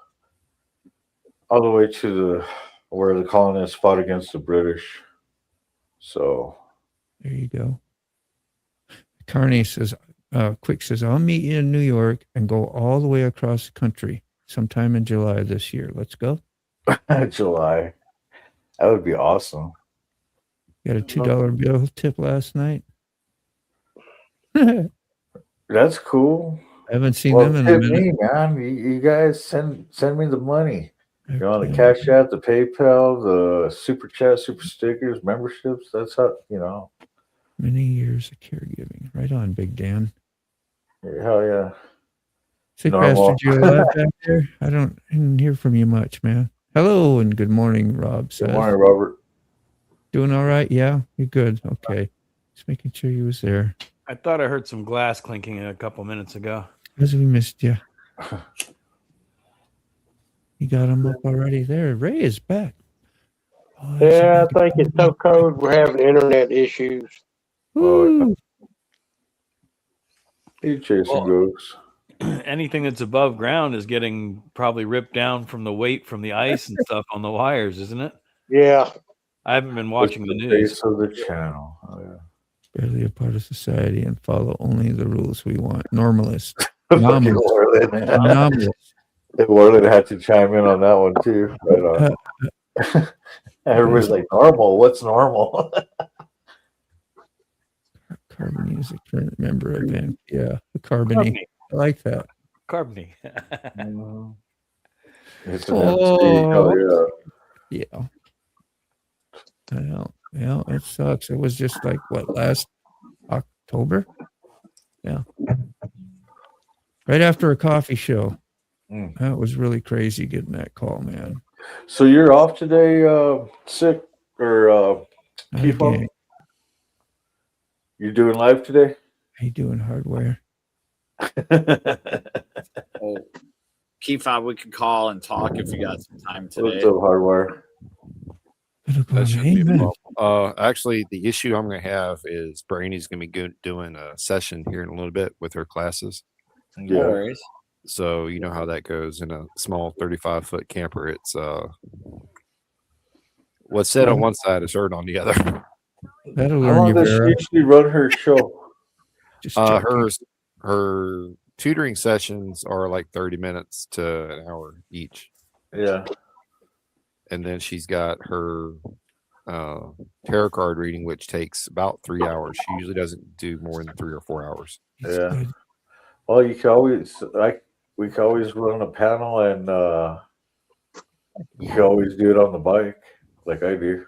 all the way to where the colonists fought against the British. So There you go. Carney says, Quick says, I'll meet you in New York and go all the way across the country sometime in July this year. Let's go. July. That would be awesome. Got a $2 bill tip last night. That's cool. I haven't seen Well, them in a tip minute. me, man. You guys send me the money. You know, the Cash App, the PayPal, the Super Chat, Super Stickers, memberships. That's how, you know. Many years of caregiving. Right on, Big Dan. Hell yeah. Say, Normal. Pastor Joe, back there. I didn't hear from you much, man. Hello and good morning, Rob says. Good morning, Robert. Doing all right? Yeah, you're good. Okay. Just making sure you was there. I thought I heard some glass clinking a couple minutes ago. Because we missed you. You got him up already there. Ray is back. Oh, that's Yeah, a I think it's so cold. We're having internet issues. Woo. He's chasing ghosts. Anything that's above ground is getting probably ripped down from the weight from the ice and stuff on the wires, isn't it? Yeah. I haven't been watching the news. Face of the channel. Oh, yeah. Barely a part of society and follow only the rules we want. Normalist. Fucking Anomalous. Orland. Anomalous. Orland had to chime in on that one too. But, everybody's like, normal. What's normal? Carbony is a current member of Van. Yeah, the Carbony. I like that. Carbony. It's an MC. Oh, yeah. Yeah. Well, it sucks. It was just like what, last October? Yeah. Right after a coffee show. That was really crazy getting that call, man. So you're off today, sick or keep on? You doing live today? How you doing, hardware? Oh, P5, we could call and talk if you got some time today. What's up, hardware? That shouldn't be a problem. Actually, the issue I'm going to have is Brainy's going to be doing a session here in a little bit with her classes. No worries. So you know how that goes in a small 35-foot camper. It's what's said on one side is heard on the other. That'll How learn long you, does she Vera. usually run her show? Her tutoring sessions are like 30 minutes to an hour each. Yeah. And then she's got her tarot card reading, which takes about 3 hours. She usually doesn't do more than 3 or 4 hours. Yeah. Well, you can always we can always run a panel, and you can always do it on the bike, like I do.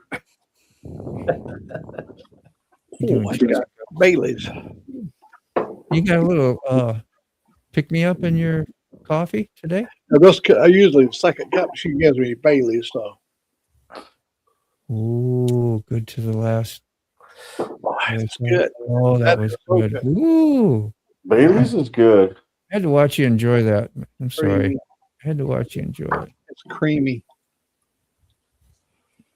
Oh, I got Bailey's. You got a little pick me up in your coffee today? I usually the second cup she gives me Bailey's. So Ooh, good to the last. it's good. Oh, that was good. Ooh. Bailey's is good. I had to watch you enjoy that. I'm sorry. Creamy. I had to watch you enjoy it. It's creamy.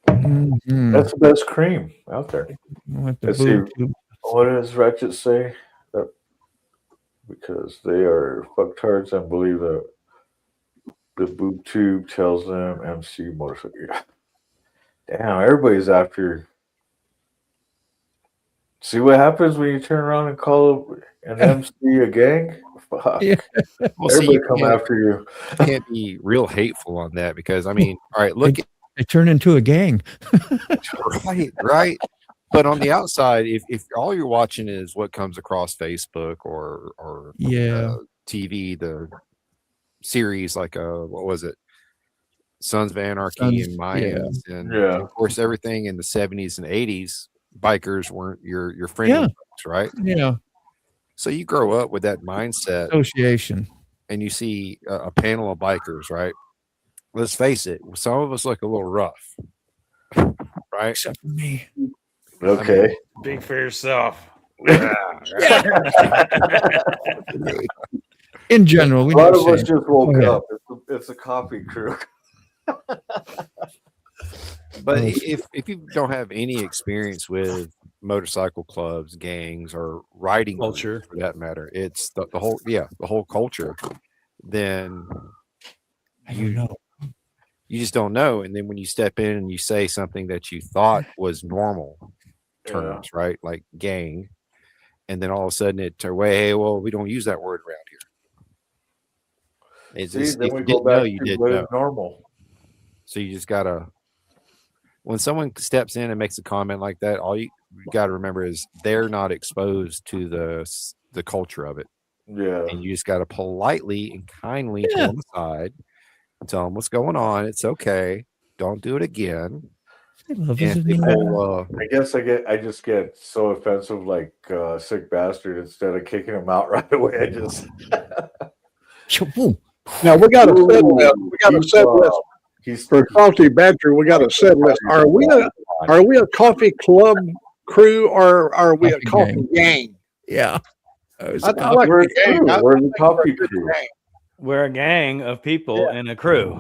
Mhm. That's the best cream out there. I want the Let's see. boob tube. What does Ratchet say? That because they are fucktards and believe that the boob tube tells them MC motorcycle. Damn, everybody's after. See what happens when you turn around and call an MC a gang? Fuck. Yeah. Well, see, Everybody you come after you. can't be real hateful on that because, I mean, all right, look at They turn into a gang. right. But on the outside, if all you're watching is what comes across Facebook or Yeah. TV, the series like what was it, Sons of Anarchy Sons, and Mayans, and Yeah. of course everything in the 70s and 80s, bikers weren't your friendly Yeah. folks, right? Yeah. So you grow up with that mindset, Association. and you see a panel of bikers, right? Let's face it, some of us look a little rough, right? Except for me. Okay. Big for yourself. In general, we A lot don't of us say. just woke Go ahead. up. It's a coffee crew. But if you don't have any experience with motorcycle clubs, gangs, or riding Culture. groups, for that matter, it's the whole culture. Then I don't know. you just don't know. And then when you step in and you say something that you thought was normal terms, right, like gang, and then all of a sudden hey, well, we don't use that word around here. It's See, just, then if we you go didn't know, back you to didn't what know. is normal. So you just gotta, when someone steps in and makes a comment like that, all you got to remember is they're not exposed to the culture of it, Yeah. and you just got to politely and kindly pull them aside Tell them what's going on. It's okay. Don't do it again. Love is And in the air. people, I guess I just get so offensive, like sick bastard. Instead of kicking him out right away, I just Boom. Now we got a set list. We got a He's, set list he's for Coffee Badger. We got a set list. Are we a coffee club crew or are we a Coffee coffee gang? Yeah. I like we're, the gang. I we're the think coffee we're crew. a gang. We're a gang of people in a crew.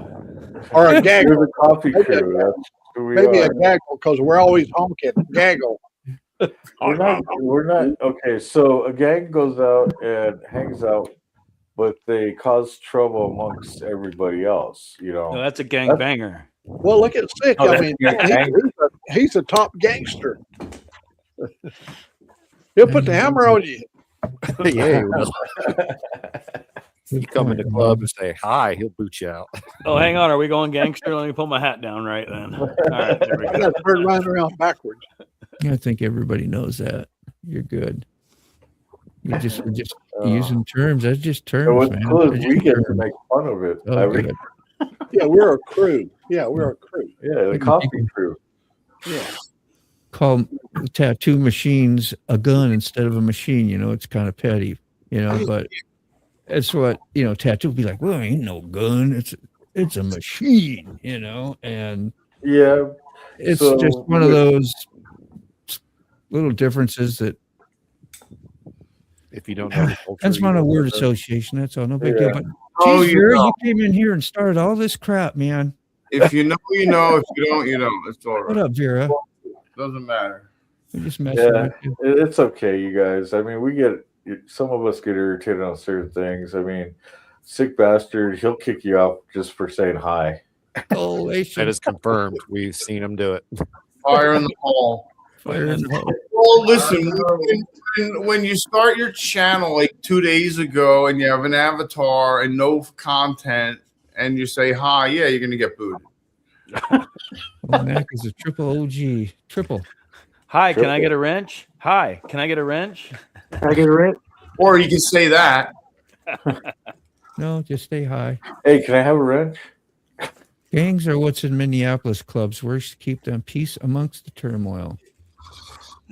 Or a gaggle. We're the coffee crew. That's who we Maybe are. a gaggle because we're always honking. Gaggle. We're not okay. So a gang goes out and hangs out, but they cause trouble amongst everybody else. You know, No, that's a gang banger. Well, look at Sick. Oh, I that's mean, gang. he's a top gangster. He'll put the hammer on you. yeah, you come in the club and say hi, he'll boot you out. Oh, hang on. Are we going gangster? Let me pull my hat down right then. All right, there we I go. got to turn right around backwards. I think everybody knows that. You're good. We're just using terms. That's just terms, And what's man. cool They're is we just get to terms. make fun of it. Oh, good. Yeah, we're a crew. Yeah, we're a crew. Yeah, the coffee crew. Yeah. Call tattoo machines a gun instead of a machine. You know, it's kind of petty. You know, but it's what tattoo will be like. Well, ain't no gun. It's a machine. You know, and Yeah, it's So, just one of those little differences that If you don't know the culture, that's you on a don't word know. association. That's all. No big Yeah. deal. But Oh, geez, you Vera, know. you came in here and started all this crap, man. If you know, you know. If you don't, you don't. It's all What right. up, Vera? Doesn't matter. We're just messing Yeah. with you. It's okay, you guys. I mean, some of us get irritated on certain things. I mean, sick bastard, he'll kick you out just for saying hi. That is confirmed. We've seen him do it. Fire in the hole. Fire in the hole. Well, listen, when you start your channel like 2 days ago and you have an avatar and no content and you say hi, yeah, you're going to get booted. Well, Mac is a triple OG. Triple. Hi, can I get a wrench? Hi, can I get a wrench? Can I get a rent? Or you can say that. No, just stay high. Hey, can I have a wrench? Gangs are what's in Minneapolis clubs. Works to keep them peace amongst the turmoil.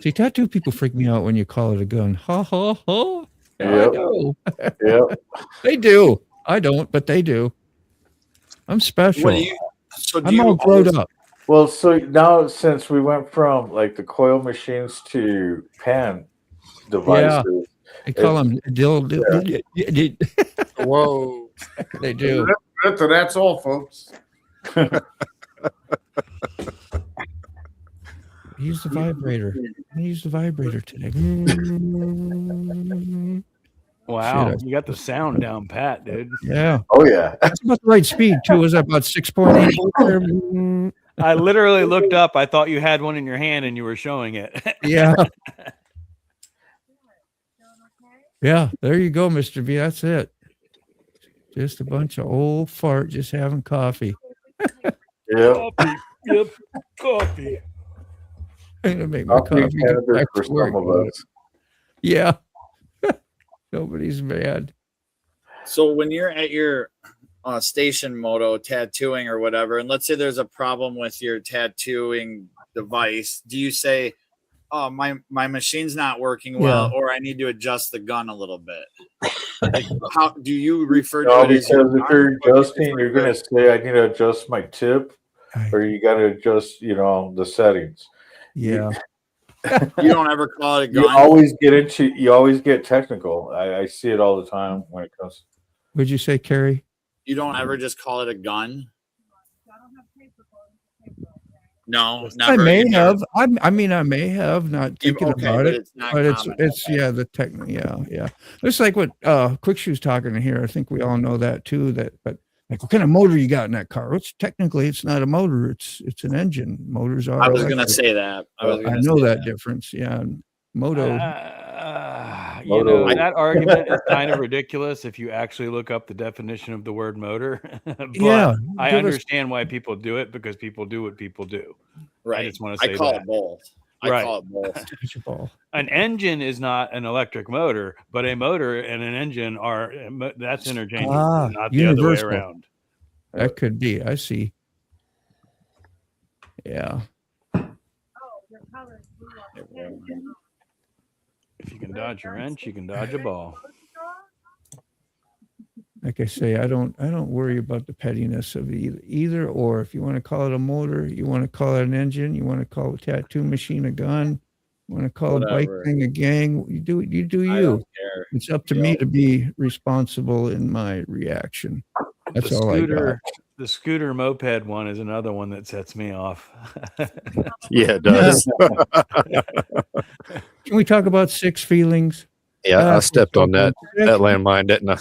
See, tattoo people freak me out when you call it a gun. Ha ha ha. Yeah, I Yep. know. Yep. They do. I don't, but they do. I'm special. What do you? So do I'm you all grown up. Well, so now since we went from like the coil machines to pan devices, They call them Whoa. They do. That's all, folks. Use the vibrator. I use the vibrator today. Wow, Shit. you got the sound down pat, dude. Yeah. oh yeah, That's about the right speed, too. Was that about 6.8? I literally looked up. I thought you had one in your hand and you were showing it. Yeah. Yeah, there you go, Mr. B. That's it. Just a bunch of old fart just having coffee. yep. Coffee. Yep. Coffee. I'm gonna make my Coffee coffee. cannabis Get back for to work. some of us. Yeah. Nobody's mad. So when you're at your station moto tattooing or whatever, and let's say there's a problem with your tattooing device, do you say, "Oh, my machine's not working well," Yeah. or "I need to adjust the gun a little bit"? Like, how do you refer to No, it as? because if you're adjusting, you're gonna say, "I need to adjust my tip," Right. or you got to adjust, the settings. Yeah. You don't ever call it a gun. You always get technical. I see it all the time when it comes. Would you say, Carrie? You don't ever just call it a gun. No, never. I may You never- have. I mean, I may have not thinking okay, about but it. it's not But it's common. the technical. Yeah. It's like what Quick Shoe's talking here. I think we all know that too. But like, what kind of motor you got in that car? Which technically it's not a motor. It's an engine. Motors are. I was gonna electric. say that. I I know that difference. Yeah. Moto. That argument is kind of ridiculous if you actually look up the definition of the word motor. But Yeah. I give us- understand why people do it because people do what people do. Right. I just want to say I call that. it both. I Right. call it both. Touch a ball. An engine is not an electric motor, but a motor and an engine are that's interchangeable, not the universal. other way around. That could be. I see. Yeah. If you can dodge a wrench, you can dodge a ball. Like I say, I don't worry about the pettiness of either or. If you want to call it a motor, you want to call it an engine, you want to call a tattoo machine a gun, you want to call a bike Whatever. thing a gang, you do I you. don't care. It's up to me to be responsible in my reaction. That's The all I got. the scooter moped one is another one that sets me off. Yeah, it does. Can we talk about Six Feelings? Yeah, I stepped on that landmine, didn't I?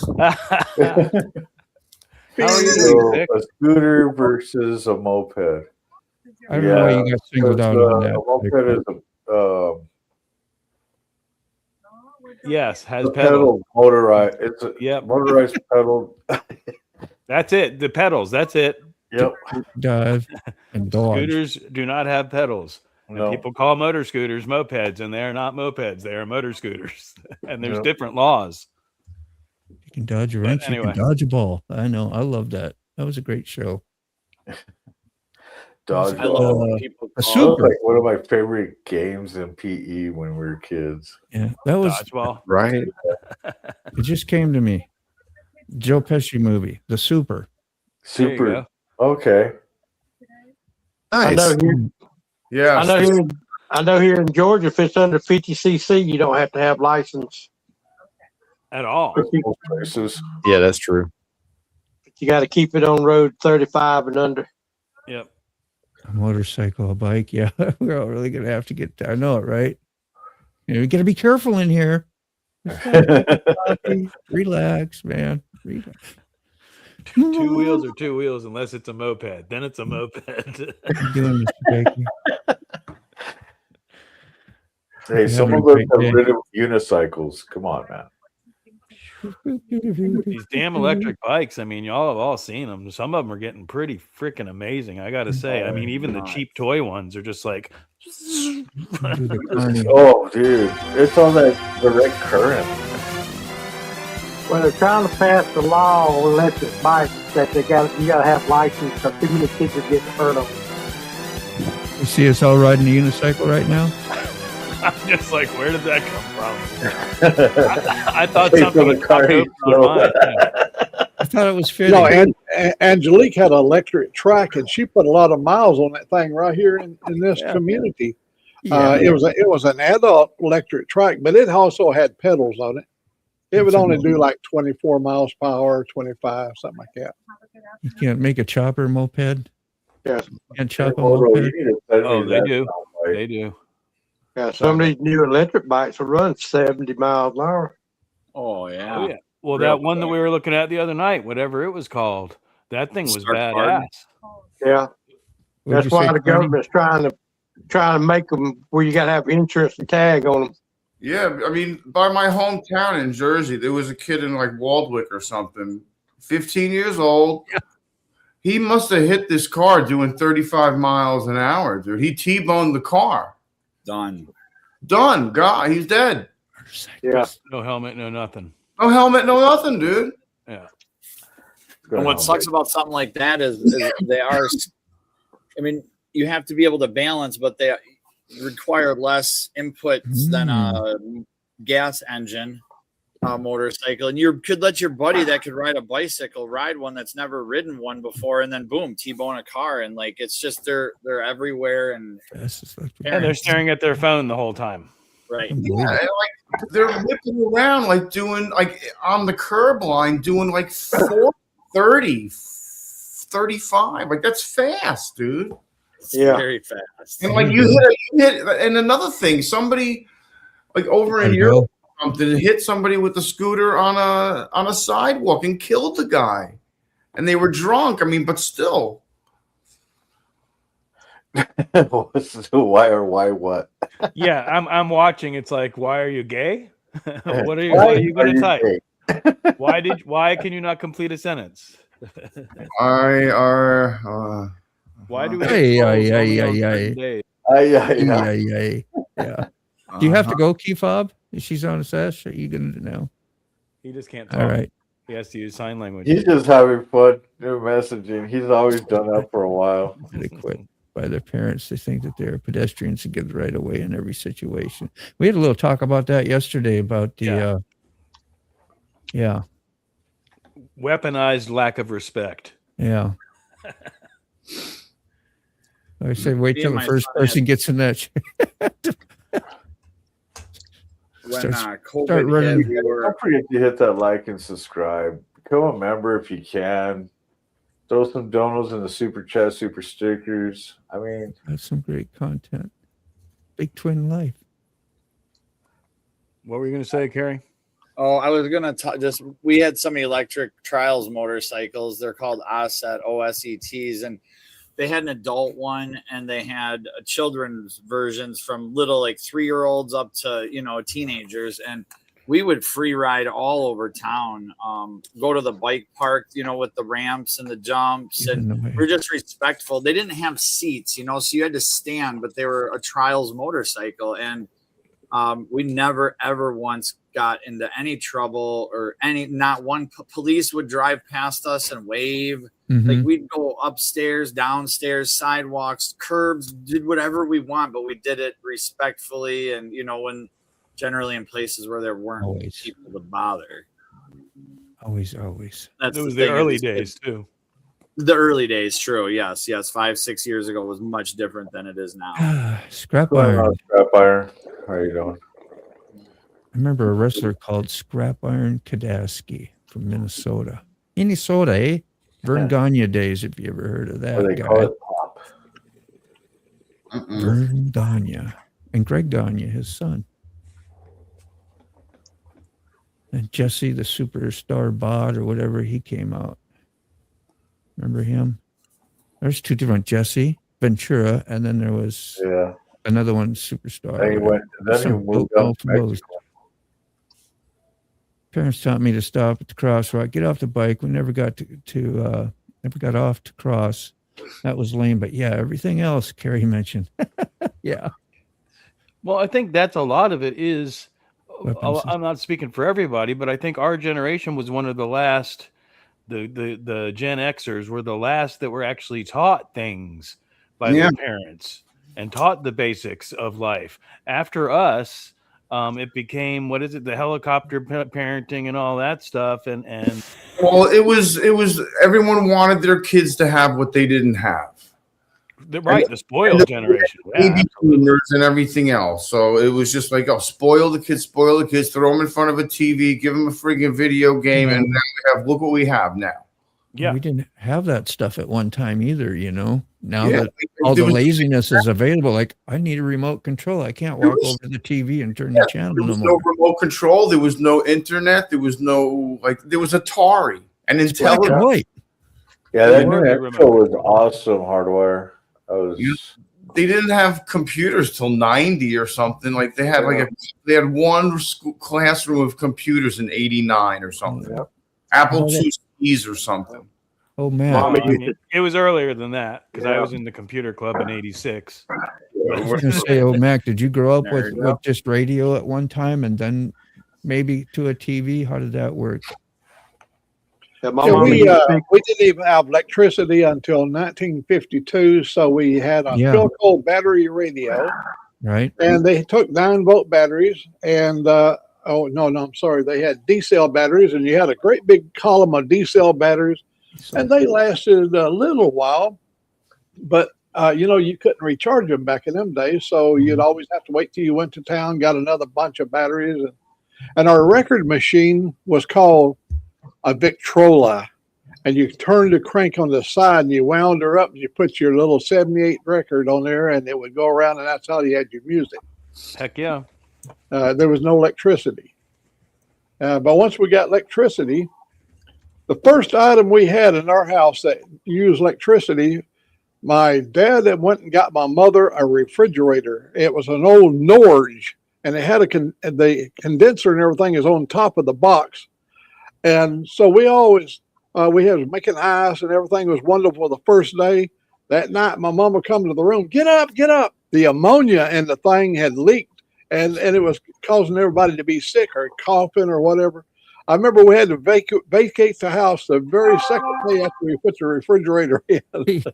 How are you So, doing, Vic? a scooter versus a moped. I don't know why you got singled out on A moped is a Yes, has a pedals. pedal motorized. It's a Yep, motorized pedal. that's it. The pedals. That's it. Yep. dive and dodge. Scooters do not have pedals. And No. people call motor scooters mopeds, and they're not mopeds. They are motor scooters. And there's Yep. different laws. You can dodge a wrench, you anyway. can dodge a ball. I know. I love that. That was a great show. Dodge. I love when people a call That was super. like one of my favorite games in PE when we were kids. Yeah, that was. Dodgeball. Right. It just came to me. Joe Pesci movie, The Super. There you Super. go. Okay. I know here, Yeah. I know here in Georgia, if it's under 50 cc, you don't have to have license. At all. Most places. Yeah, that's true. You got to keep it on road 35 and under. Yep. A motorcycle, a bike. Yeah, we're all really gonna have to get there. I know it, right? You know, we gotta be careful in here. Relax, man. Relax. Two wheels are two wheels unless it's a moped. Then it's a moped. How you doing, Mr. Baker? Hey, some having of a us great have day. ridden unicycles. Come on, man. These damn electric bikes. I mean, y'all have all seen them. Some of them are getting pretty freaking amazing. I got to say. I mean, even the cheap toy ones are just like. Do the carny. Oh, dude, it's on that direct current. Well, they're trying to pass the law on electric bikes that you got to have license because too many kids are getting hurt on them. You see us all riding a unicycle right now? I'm just like, where did that come from? I thought Hey, something from the was popped car, open on mine. Yeah. I thought it was fitting. No, and Angelique had an electric trike, and she put a lot of miles on that thing right here in this community. Yeah. It was an adult electric trike, but it also had pedals on it. It would only do like 24 miles per hour, 25, something like that. You can't make a chopper moped. Yes. You can't chop a Moto, you moped. need to send me Oh, they that do. soundbite. They do. Yeah, some of these new electric bikes will run 70 miles an hour. Oh yeah. Oh, yeah. Well, Real that one that we were looking at the other night, whatever it was called, that thing was Start badass. farting. Yeah, What'd that's you why say, the Carney? government's trying to make them where you got to have insurance and tag on them. Yeah, I mean, by my hometown in Jersey, there was a kid in like Waldwick or something, 15 years old. He must have hit this car doing 35 miles an hour, dude. He T-boned the car. Done. Done. God, he's dead. Yeah, No helmet, no nothing. No helmet, no nothing, dude. Yeah. And what sucks about something like that is they are. I mean, you have to be able to balance, but they require less inputs than a gas engine motorcycle. And you could let your buddy that could ride a bicycle ride one that's never ridden one before, and then boom, T-bone a car, and like it's just they're everywhere and And they're staring at their phone the whole time. right. Yeah, and, like they're whipping around, like doing like on the curb line, doing like 30, 35. Like that's fast, dude. It's Yeah. very fast. And like you hit, and another thing, somebody like over in Europe or something hit somebody with a scooter on a sidewalk and killed the guy, and they were drunk. I mean, but still, Why what? Yeah, I'm watching. It's like, why are you gay? what are you going to type? gay? Why can you not complete a sentence? Why do we Hey, get ay, calls only ay, on ay, certain ay. days? Yeah. Do you have to go, Key Fob? She's on a sesh. Are you gonna know? He just can't talk. All right. He has to use sign language. He's just having fun new messaging. He's always done that for a while. They quit by their parents. They think that they're pedestrians and get the right of way in every situation. We had a little talk about that yesterday about the Weaponized lack of respect. yeah. I said, wait Me till and the my first son person gets in that. When Start COVID running. hit, we were Don't forget to hit that like and subscribe. Become a member if you can. Throw some donos in the super chat, super stickers. I mean, That's some great content. Big Twin Life. What were you going to say, Carrie? Oh, I was gonna we had some electric trials motorcycles. They're called OSETs, and they had an adult one and they had children's versions from little like 3-year-olds up to teenagers, and we would free ride all over town, go to the bike park, with the ramps and the jumps, and we're just respectful. They didn't have seats, so you had to stand, but they were a trials motorcycle, and we never ever once got into any trouble or not one police would drive past us and wave. Like we'd go upstairs, downstairs, sidewalks, curbs, did whatever we want, but we did it respectfully. And, when generally in places where there weren't people to bother. Always. That's It was the the early thing. days too. The early days. True. Yes. 5-6 years ago was much different than it is now. Scrap going iron. on, Scrap Iron. How are you doing? I remember a wrestler called Scrap Iron Kadaski from Minnesota. Minnesota, eh? Vern Gagne days, if you ever heard of that What do they guy. call it? Pop. Vern Gagne. And Greg Gagne, his son. And Jesse, the superstar bot or whatever, he came out. Remember him? There's two different Jesse Ventura, and then there was another one, superstar. Then he went. Then he moved out to Mexico. Parents taught me to stop at the crosswalk, get off the bike. We never got never got off to cross. That was lame, but yeah, everything else Carrie mentioned. Yeah. Well, I think that's a lot of it is. Weapons. I'm not speaking for everybody, but I think our generation was one of the last. The Gen Xers were the last that were actually taught things by their parents and taught the basics of life. After us, it became the helicopter parenting and all that stuff. And well, it was everyone wanted their kids to have what they didn't have. The spoiled generation, baby boomers and everything else. So it was just like, spoil the kids, throw them in front of a TV, give them a friggin' video game, and now look what we have now. Yeah, we didn't have that stuff at one time either. Now that all the laziness is available, like I need a remote control. I can't walk over to the TV and turn the channel. There was no remote control. There was no internet. There was no there was Atari and Intelli. Yeah, that was awesome hardware. They didn't have computers till 90 or something. Like they had they had one classroom of computers in 89 or something. Apple IIc's or something. Oh man, it was earlier than that because I was in the computer club in '86. I was going to say, Mac, did you grow up with just radio at one time and then maybe to a TV? How did that work? We didn't even have electricity until 1952, so we had a Philco battery radio. Right. And they took 9-volt batteries and I'm sorry. They had D-cell batteries, and you had a great big column of D-cell batteries, and they lasted a little while, but you couldn't recharge them back in them days, so you'd always have to wait till you went to town, got another bunch of batteries, and our record machine was called a Victrola, and you turned the crank on the side and you wound her up and you put your little 78 record on there and it would go around, and that's how you had your music. Heck yeah. There was no electricity. But once we got electricity, the first item we had in our house that used electricity, my dad went and got my mother a refrigerator. It was an old Norge, and it had the condenser and everything is on top of the box. And so we always, we had making ice and everything was wonderful the first day. That night, my mom would come to the room, get up. The ammonia in the thing had leaked, and it was causing everybody to be sick or coughing or whatever. I remember we had to vacate the house the very second day after we put the refrigerator in.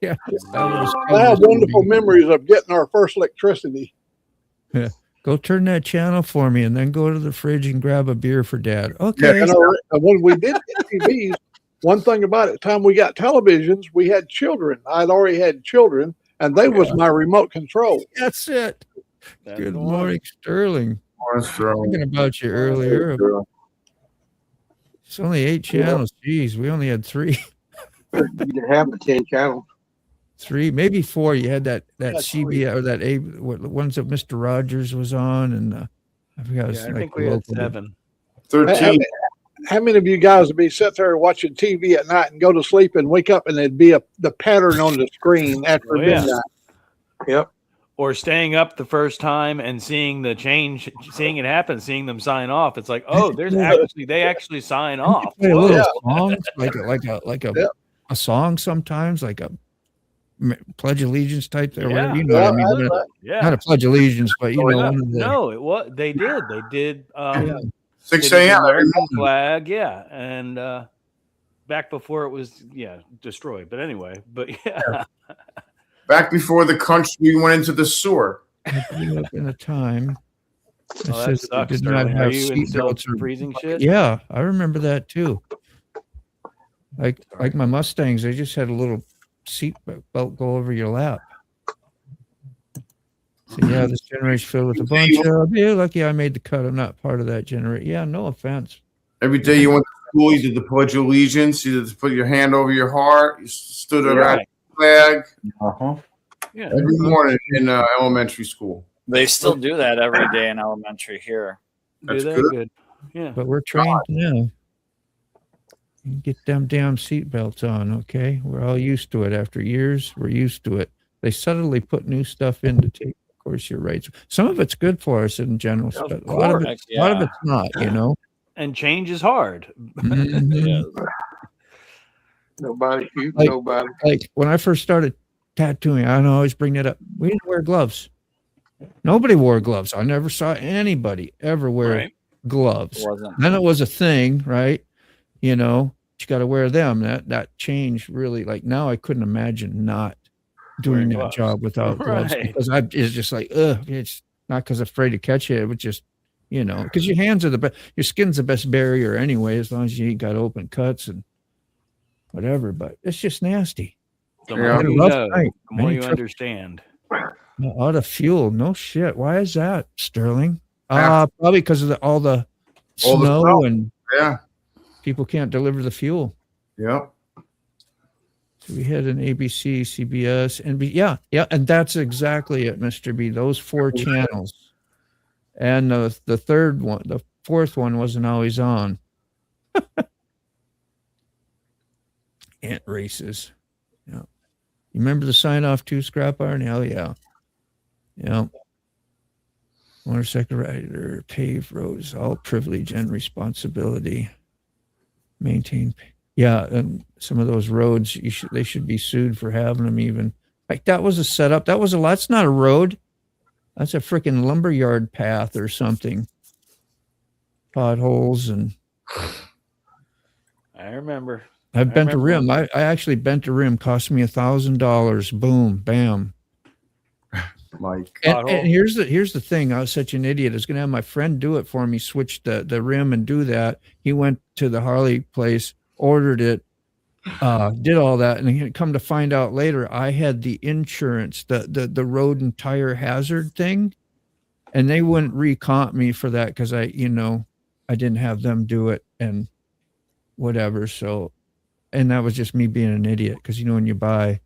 Yeah, that was I have wonderful memories of getting our first electricity. Go turn that channel for me, and then go to the fridge and grab a beer for Dad. Yeah, Okay. and when we did get TVs, one thing about it, time we got televisions, we had children. I'd already had children, and they was my remote control. That's it. That's Good the one. morning, Sterling. Thinking about you earlier. It's only 8 channels. Jeez, we only had 3. You can have the 10 channels. 3, maybe 4. You had that CBS or that ones that Mr. Rogers was on, and I forgot. It was I like think we had local. 7. 13. How many of you guys would be sit there watching TV at night and go to sleep and wake up and it'd be the pattern on the screen after Oh, yeah. midnight? Yep. Or staying up the first time and seeing the change, seeing it happen, seeing them sign off. It's like, oh, they actually sign off. Play a Whoa. little songs, like a Yep. a song sometimes, like a Pledge of Allegiance type there. Yeah. You know what I mean? Yeah. Not a Pledge of Allegiance, but you know, no, one of the, no, it was. They did. 6 they did the a.m. every American morning. flag, yeah, and back before it was destroyed. But anyway, Back before the country went into the sewer. I grew up in a time. It Oh, that says sucks, did not Sterling. Are have you in seat belts or self-freezing shit? Yeah, I remember that too. Like my Mustangs, they just had a little seat belt go over your lap. So yeah, this generation filled with a bunch of yeah, lucky I made the cut. I'm not part of that generation. Yeah, no offense. Every day you went to school, you did the Pledge of Allegiance. You did put your hand over your heart. You stood around Right. the flag Uh-huh. Yeah. every morning in elementary school. They still do that every day in elementary here. That's Do that good. Yeah. But we're trained now. You get them damn seat belts on, okay? We're all used to it. After years, we're used to it. They subtly put new stuff in to take. Of course, you're right. Some of it's good for us in general, but a lot of course, it's not. You know. And change is hard. Mhm. Nobody shooting Like- nobody. Like when I first started tattooing, I don't always bring that up. We didn't wear gloves. Nobody wore gloves. I never saw anybody ever wear Right. gloves. It wasn't. Then it was a thing, right? You know, you got to wear them. That changed really. Like now, I couldn't imagine not doing Wearing that gloves. job without gloves Right. because it's just like, it's not because I'm afraid to catch it. It was just, you know, because your hands are the best, your skin's the best barrier anyway, as long as you ain't got open cuts and whatever. But it's just nasty. The Yeah. more Had a you rough know, night. the more Many you trips understand. out of fuel. No shit. Why is that, Sterling? Yeah. Probably because of all the All the snow snow. and Yeah. people can't deliver the fuel. Yep. So we had an ABC, CBS, and yeah, and that's exactly it, Mr. B. Those 4 channels, and the third one, the fourth one wasn't always on. Ant races, yeah. You remember the sign off too, Scrap Iron? Hell yeah, yeah. Motorcycle rider, paved roads, all privilege and responsibility. Maintain. Yeah, and some of those roads, they should be sued for having them even. Like that was a setup. That's not a road. That's a freaking lumberyard path or something. Potholes and I remember. I bent a remember. rim. I actually bent a rim. Cost me $1,000. Boom, bam. Mike. And here's the thing. I was such an idiot. I was gonna have my friend do it for me, switch the rim and do that. He went to the Harley place, ordered it, did all that, and he come to find out later I had the insurance, the road and tire hazard thing, and they wouldn't recomp me for that because I didn't have them do it and whatever. So, and that was just me being an idiot because when you buy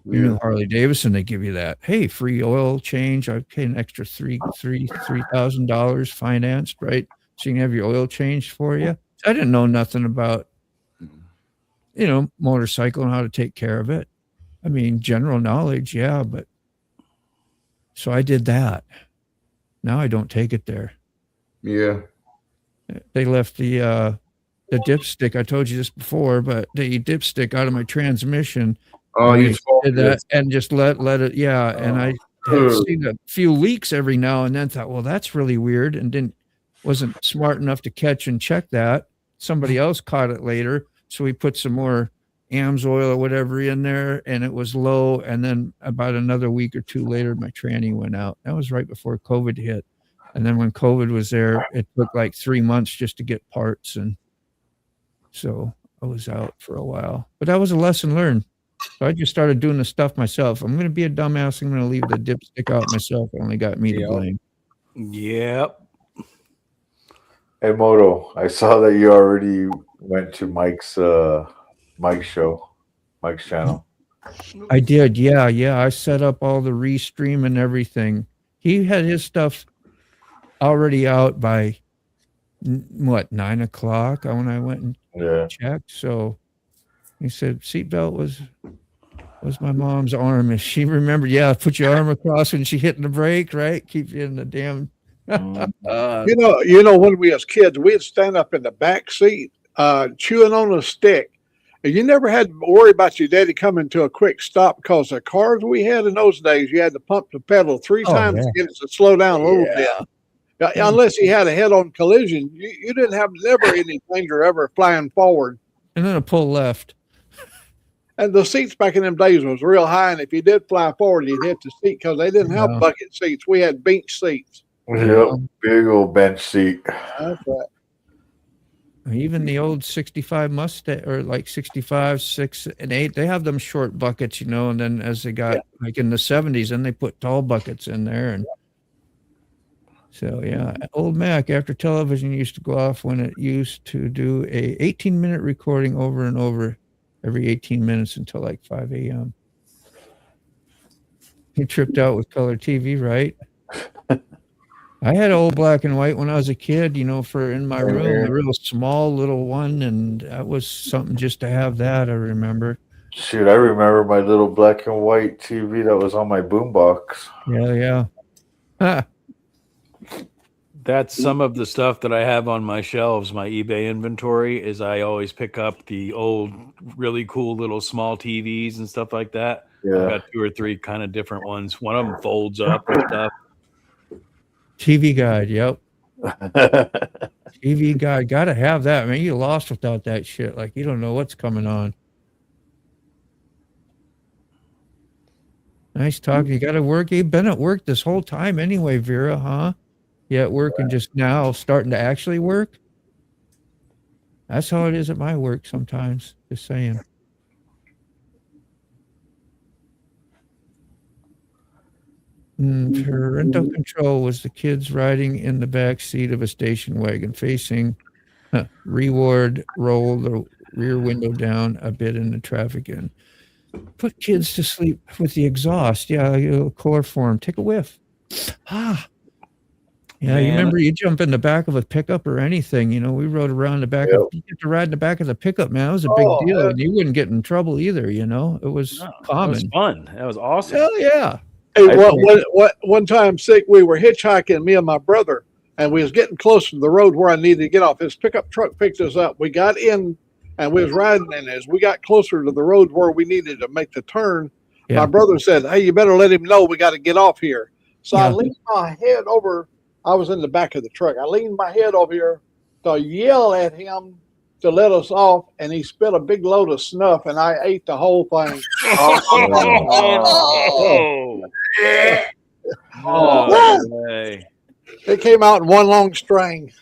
your new Harley Davidson, they give you that, hey, free oil change. I paid an extra $3,000 financed, right? So you can have your oil changed for you. I didn't know nothing about, motorcycle and how to take care of it. I mean, general knowledge, yeah, but so I did that. Now I don't take it there. Yeah. They left the dipstick. I told you this before, but the dipstick out of my transmission. Oh, you did that and just let it. Yeah. And I had seen a few leaks every now and then, thought, well, that's really weird. And wasn't smart enough to catch and check that. somebody else caught it later. So we put some more AMS oil or whatever in there, and it was low. And then about another week or two later, my tranny went out. That was right before COVID hit. And then when COVID was there, it took like 3 months just to get parts. And so I was out for a while. But that was a lesson learned. So I just started doing the stuff myself. I'm going to be a dumbass. I'm going to leave the dipstick out myself. It only got me to blame. Yep. Hey Moto, I saw that you already went to Mike's show, Mike's channel. I did. Yeah. I set up all the restream and everything. He had his stuff already out by 9 o'clock when I went and checked. So he said seatbelt was my mom's arm. If she remembered, put your arm across when she hit the brake, right? Keep you in the damn. You know, when we was kids, we'd stand up in the back seat, chewing on a stick. And you never had to worry about your daddy coming to a quick stop because the cars we had in those days, you had to pump the pedal three times to get it to slow down a little bit. Unless he had a head-on collision, you didn't have never any danger ever flying forward. And then a pull left. And the seats back in them days was real high, and if you did fly forward, you'd hit the seat because they didn't have bucket seats. We had bench seats. Yep, big old bench seat. That's right. Even the old 65 Mustang, or like 65, 6, and 8, they have them short buckets, and then as they got like in the 70s, then they put tall buckets in there. And so, old Mac, after television used to go off when it used to do a 18-minute recording over and over every 18 minutes until like 5 a.m. He tripped out with color TV, right? I had old black and white when I was a kid, for in my room, the real small little one. And that was something just to have that, I remember. Shoot, I remember my little black and white TV that was on my boombox. Yeah. That's some of the stuff that I have on my shelves. My eBay inventory is I always pick up the old, really cool little small TVs and stuff like that. Yeah. I've got 2 or 3 kind of different ones. One of them folds up and stuff. TV Guide, yep. TV Guide, gotta have that. Man, you lost without that shit. Like, you don't know what's coming on. Nice talking. You gotta work. You've been at work this whole time anyway, Vera, huh? You at work and just now starting to actually work? That's how it is at my work sometimes. Just saying. Parental control was the kids riding in the back seat of a station wagon facing reward, roll the rear window down a bit in the traffic and put kids to sleep with the exhaust. Chloroform. Take a whiff. You remember you jump in the back of a pickup or anything, we rode around the back of, you get to ride in the back of the pickup, man. It was a big deal. And you wouldn't get in trouble either, it was common. It was fun. That was awesome. Hell yeah. Hey, one time sick, we were hitchhiking, me and my brother, and we was getting close to the road where I needed to get off. His pickup truck picked us up. We got in and we was riding, and as we got closer to the road where we needed to make the turn, my brother said, "Hey, you better let him know we got to get off here." So I leaned my head over. I was in the back of the truck. I leaned my head over here to yell at him to let us off, and he spit a big load of snuff, and I ate the whole thing. It came out in one long string.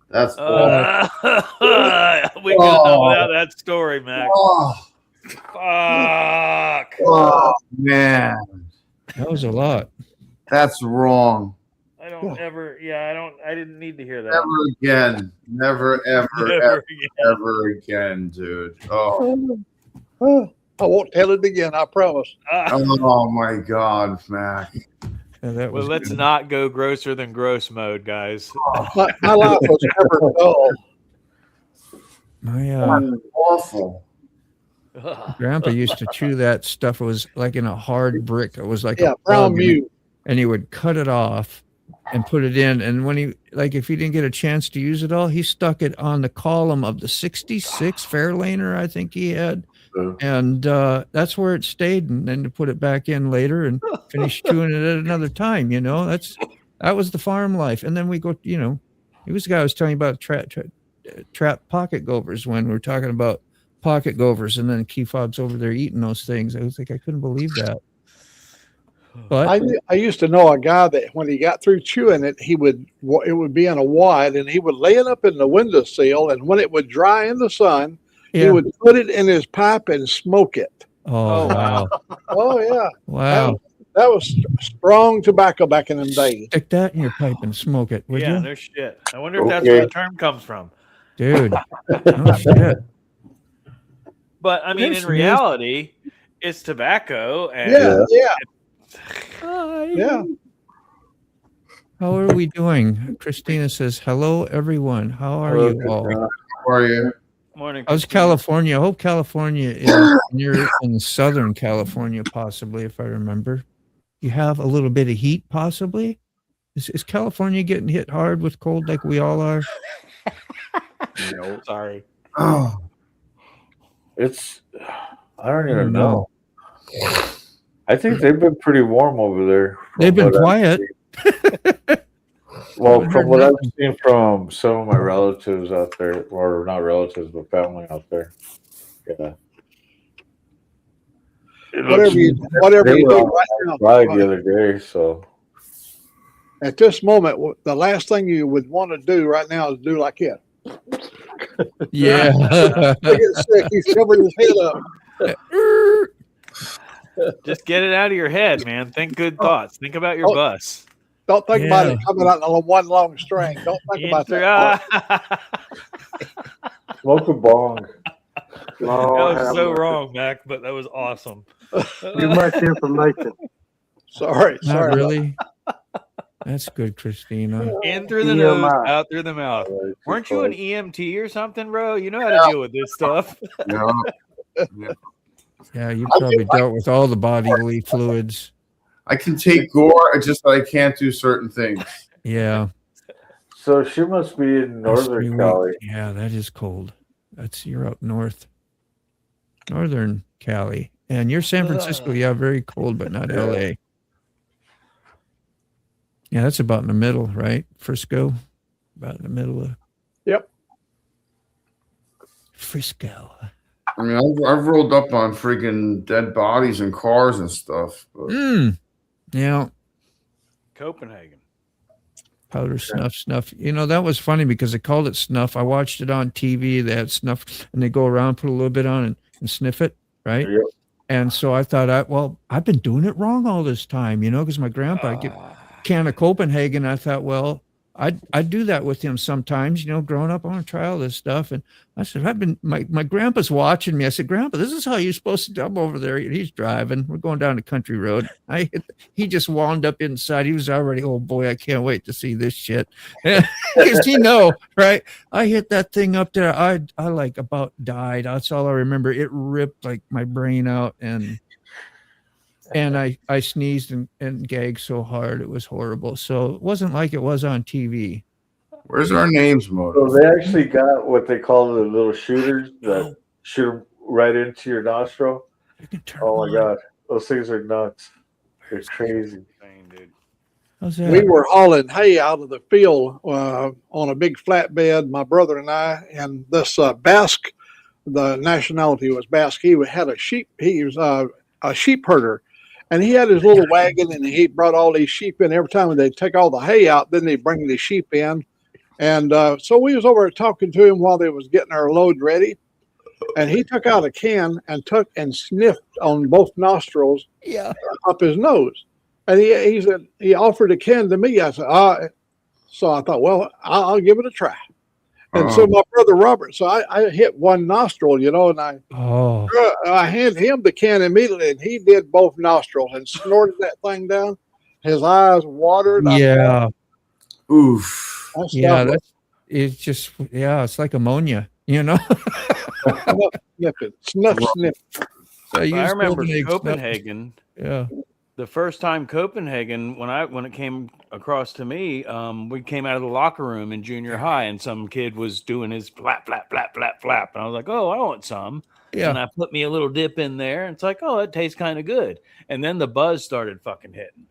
That's we could have done without that story, Mac. Fuck. Oh man, that was a lot. That's wrong. I don't ever. I didn't need to hear that. Never again. Never, ever again, dude. Oh. I won't tell it again. I promise. Oh my God, Mac. Well, let's not go grosser than gross mode, guys. My life was never dull. My awful. grandpa used to chew that stuff. It was like in a hard brick. It was like brown mute. And he would cut it off and put it in. And when if he didn't get a chance to use it all, he stuck it on the column of the 66 Fairlaner, I think he had. And that's where it stayed, and then to put it back in later and finish chewing it at another time. That was the farm life. And then we go, he was the guy I was telling you about trap pocket gophers when we're talking about pocket gophers, and then key fob's over there eating those things. I was like, I couldn't believe that. But I used to know a guy that when he got through chewing it, it would be in a wad, and he would lay it up in the windowsill, and when it would dry in the sun, he yeah. would put it in his pipe and smoke it. Oh wow. Oh yeah, Wow. that was strong tobacco back in them days. Stick that in your pipe and smoke it, would Yeah, you? no shit. I wonder if that's Okay. where the term comes from. Dude. No shit. But I mean, There's in reality, it's tobacco. And Yeah. How are we doing? Christina says, hello, everyone. How are you all? How are you? Morning. How's Christine. California? I hope California is near in Southern California, possibly, if I remember. You have a little bit of heat, possibly? Is California getting hit hard with cold like we all are? No, sorry. Oh, It's, I don't even know. I think they've been pretty warm over there. They've been from what I've quiet. seen. Well, from what I've seen from some of my relatives out there, or not relatives, but family out there. Yeah. Whatever you They do were on right now. ride the other day, so At this moment, the last thing you would want to do right now is do like it. Yeah. He gets sick. He's covering his head up. Just get it out of your head, man. Think good thoughts. Think about your bus. Don't think about Yeah. it coming out on one long string. Don't think about that. smoke a bong. That was so wrong, Mac, but that was awesome. Too much information. Sorry. Not Sorry. really. That's good, Christina. In through the TMI. nose, out through the mouth. Weren't you an EMT or something, bro? You know how to deal with this stuff. no. Yeah, you probably dealt with all the bodily fluids. I can take gore, it's just that I can't do certain things. Yeah. So she must be in That's Northern 3 Cali. weeks. Yeah, that is cold. You're up north. Northern Cali. And you're San Francisco. Yeah, very cold, but not LA. Yeah, that's about in the middle, right? Frisco. About in the middle of Yep. Frisco. I mean, I've rolled up on freaking dead bodies and cars and stuff. But Yeah. Copenhagen. Powder snuff. You know, that was funny because they called it snuff. I watched it on TV. They had snuff and they go around, put a little bit on and sniff it, right? Yep. And so I thought, I've been doing it wrong all this time, you know, because my grandpa get a can of Copenhagen. I thought, well, I'd do that with him sometimes, you know, growing up. I want to try all this stuff. And I said, my grandpa's watching me. I said, Grandpa, this is how you're supposed to dump over there. He's driving. We're going down the country road. He just wound up inside. He was already, oh boy, I can't wait to see this shit. Because right? I hit that thing up there. I like about died. That's all I remember. It ripped like my brain out and I sneezed and gagged so hard. It was horrible. So it wasn't like it was on TV. where's our names, So Mo? they actually got what they call the little shooters that shoot right into your nostril. You can turn Oh my on. god, those things are nuts. They're crazy. Dude. How's that? We were hauling hay out of the field on a big flatbed, my brother and I, and this Basque, the nationality was Basque. He had a sheep. He was a sheep herder, and he had his little wagon, and he brought all these sheep in. Every time they'd take all the hay out, then they'd bring the sheep in. And so we was over talking to him while they was getting our load ready, and he took out a can and took and sniffed on both nostrils up his nose. And he said, he offered a can to me. I said, so I thought, well, I'll give it a try. And so my brother Robert, so I hit one nostril, you know, and I handed him the can immediately, and he did both nostrils and snorted that thing down. His eyes watered. Yeah. Oof. Yeah. It's just, it's like ammonia, you know? Sniff. I use remember Copenhagen snuff. Copenhagen. Yeah. The first time Copenhagen, when it came across to me, we came out of the locker room in junior high, and some kid was doing his flap, flap, flap, flap, flap, and I was like, "Oh, I want some." Yeah. And I put me a little dip in there, and it's like, "Oh, it tastes kind of good." And then the buzz started fucking hitting,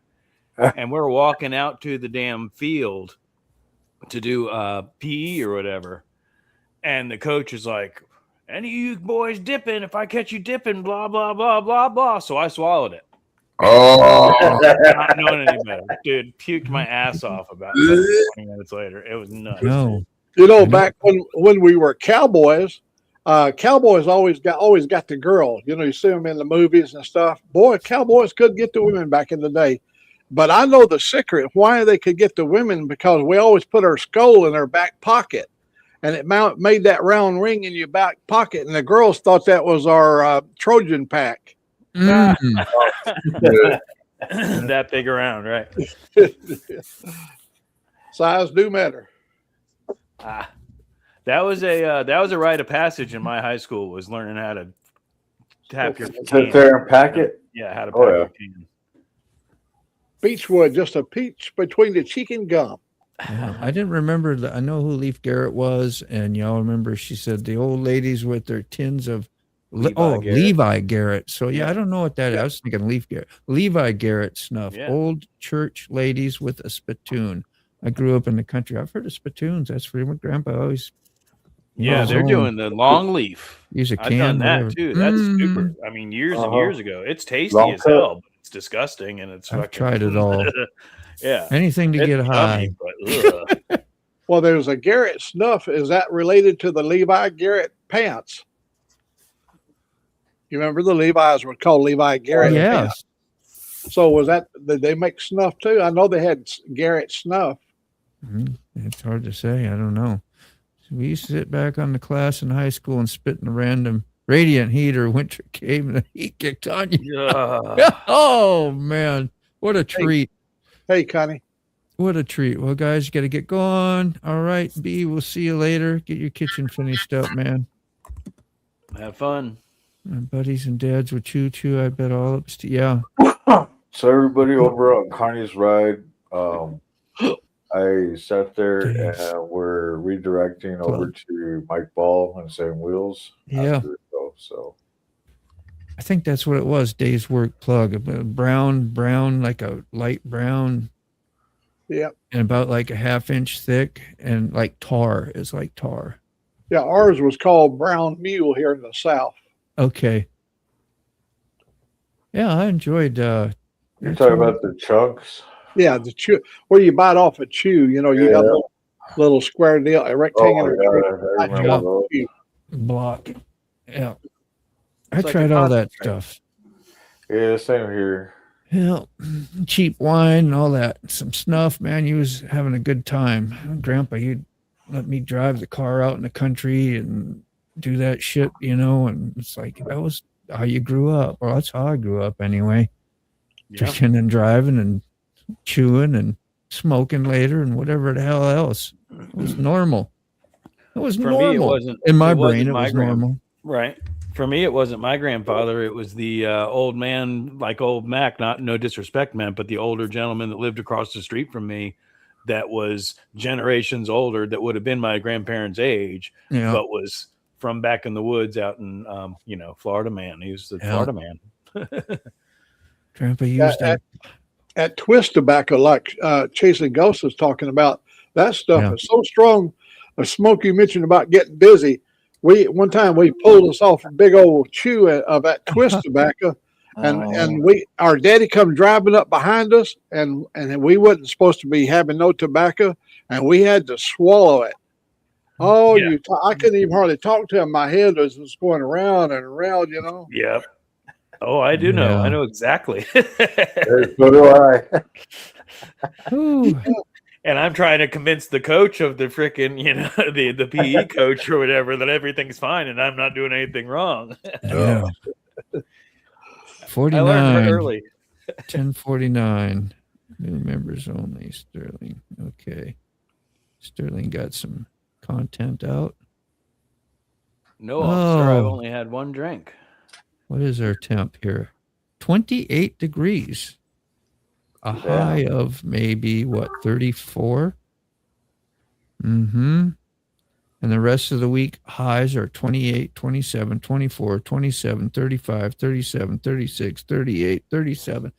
and we're walking out to the damn field to do PE or whatever, And the coach is like, any of you boys dipping, if I catch you dipping, blah, blah, blah, blah, blah. So I swallowed it. Oh, Not knowing any better. Dude, puked my ass off about 20 minutes later. It was nuts. No. You know, back when we were cowboys, cowboys always got the girl. You know, you see them in the movies and stuff. Boy, cowboys could get the women back in the day. But I know the secret why they could get the women, because we always put our skull in our back pocket, and it made that round ring in your back pocket, and the girls thought that was our Trojan pack. Mm. That big around, right? Size do matter. That was a rite of passage in my high school, was learning how to tap your Sit can. there and pack it. Yeah, how to pack Oh, yeah. your can. Beechwood, just a peach between the cheek and gum. Yeah, I didn't remember. I know who Leaf Garrett was, and y'all remember she said the old ladies with their tins of Garrett. Levi Garrett. So yeah, I don't know what that is. I was thinking Leaf Garrett, Levi Garrett snuff. Yeah. Old church ladies with a spittoon. I grew up in the country. I've heard of spittoons. That's for my grandpa always. Yeah, they're doing the long leaf. Use a I've can. done that whatever. too. That's Mm. super. I mean, years and years ago. It's tasty Long as cut. hell, but it's disgusting and it's I've fucking tried it all. Yeah. Anything to It's get high. yummy, but, ugh. Well, there's a Garrett snuff. Is that related to the Levi Garrett pants? You remember the Levi's were called Levi Garrett Yeah. pants. So was that, did they make snuff too? I know they had Garrett snuff. It's hard to say. I don't know. So we used to sit back on the class in high school and spit in a random radiant heat or winter cave, and the heat kicked on you. Ugh. Oh man, what a treat! Hey, Connie. What a treat. Well, guys, you got to get going. All right, B, we'll see you later. Get your kitchen finished up, man. Have fun. My buddies and dads with Choo Choo. I bet all up. Yeah. So everybody over on Connie's ride, I sat there and we're redirecting over to Mike Ball and Same Wheels. Yeah. after the show, so I think that's what it was. Day's work plug. A brown, like a light brown. Yep. And about like a half-inch thick, and like tar. It's like tar. Yeah, ours was called Brown Mule here in the South. Okay. Yeah, I enjoyed. you're talking about the chunks. Yeah, the chew where you bite off a chew. You know, you got a little square deal, a Oh rectangular. my God, I remember those. block. Yeah. I It's like tried a all that concentrate. stuff. Yeah, same here. Yeah, cheap wine and all that. Some snuff, man. You was having a good time. Grandpa, you'd let me drive the car out in the country and do that shit, you know, and it's like that was how you grew up. Well, that's how I grew up anyway. Yeah. Drinking and driving and chewing and smoking later and whatever the hell else. It was normal. It was For normal. me, it wasn't. In my it wasn't brain, it my was grand- normal. Right. For me, it wasn't my grandfather. It was the old man, like old Mac. Not no disrespect, man, but the older gentleman that lived across the street from me, that was generations older, that would have been my grandparents' age, Yeah. but was from back in the woods out in, Florida man. He was the Yeah. Florida man. Grandpa used that. At Twist Tobacco, like Chasing Ghosts is talking about, that stuff Yeah. is so strong. The smoke you mentioned about getting busy. One time we pulled us off a big old chew of that Twist Tobacco, and our daddy come driving up behind us, and we wasn't supposed to be having no tobacco, and we had to swallow it. Oh, Yeah. I couldn't even hardly talk to him. My head was just going around and around, you know. Yep. Oh, I do know. Yeah. I know exactly. So do I. Ooh. And I'm trying to convince the coach of the freaking, the PE coach or whatever, that everything's fine and I'm not doing anything wrong. Yeah. I 49. learned early. 1049. New members only. Sterling. Okay. Sterling got some content out. No, officer, I've Oh. only had one drink. What is our temp here? 28 degrees. A high of maybe, 34? Mm-hmm. And the rest of the week, highs are 28, 27, 24, 27, 35, 37, 36, 38, 37.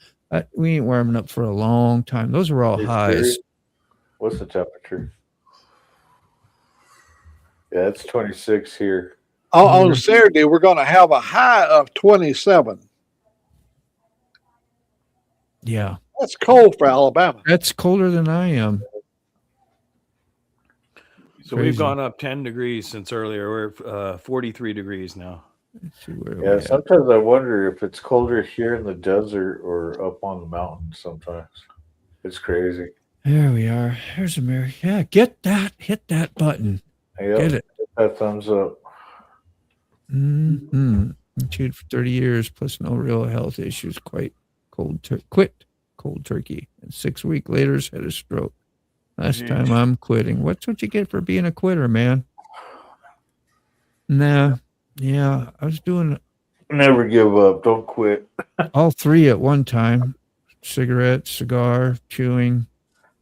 We ain't warming up for a long time. Those are all highs. What's the temperature? Yeah, it's 26 here. On Saturday, we're going to have a high of 27. Yeah, That's cold for Alabama. that's colder than I am. So we've Crazy. gone up 10 degrees since earlier. We're 43 degrees now. Let's see where we Yeah, at. sometimes I wonder if it's colder here in the desert or up on the mountain sometimes. It's crazy. There we are. There's America. Yeah, get that. Hit that button. Yep. Get it. That thumbs up. Mm-hmm. Chewed for 30 years, plus no real health issues. Quit cold turkey. And 6 weeks later, had a stroke. Last time I'm quitting. What's what you get for being a quitter, man? Nah. Yeah, I was doing Never give up. Don't quit. all three at one time. Cigarette, cigar, chewing.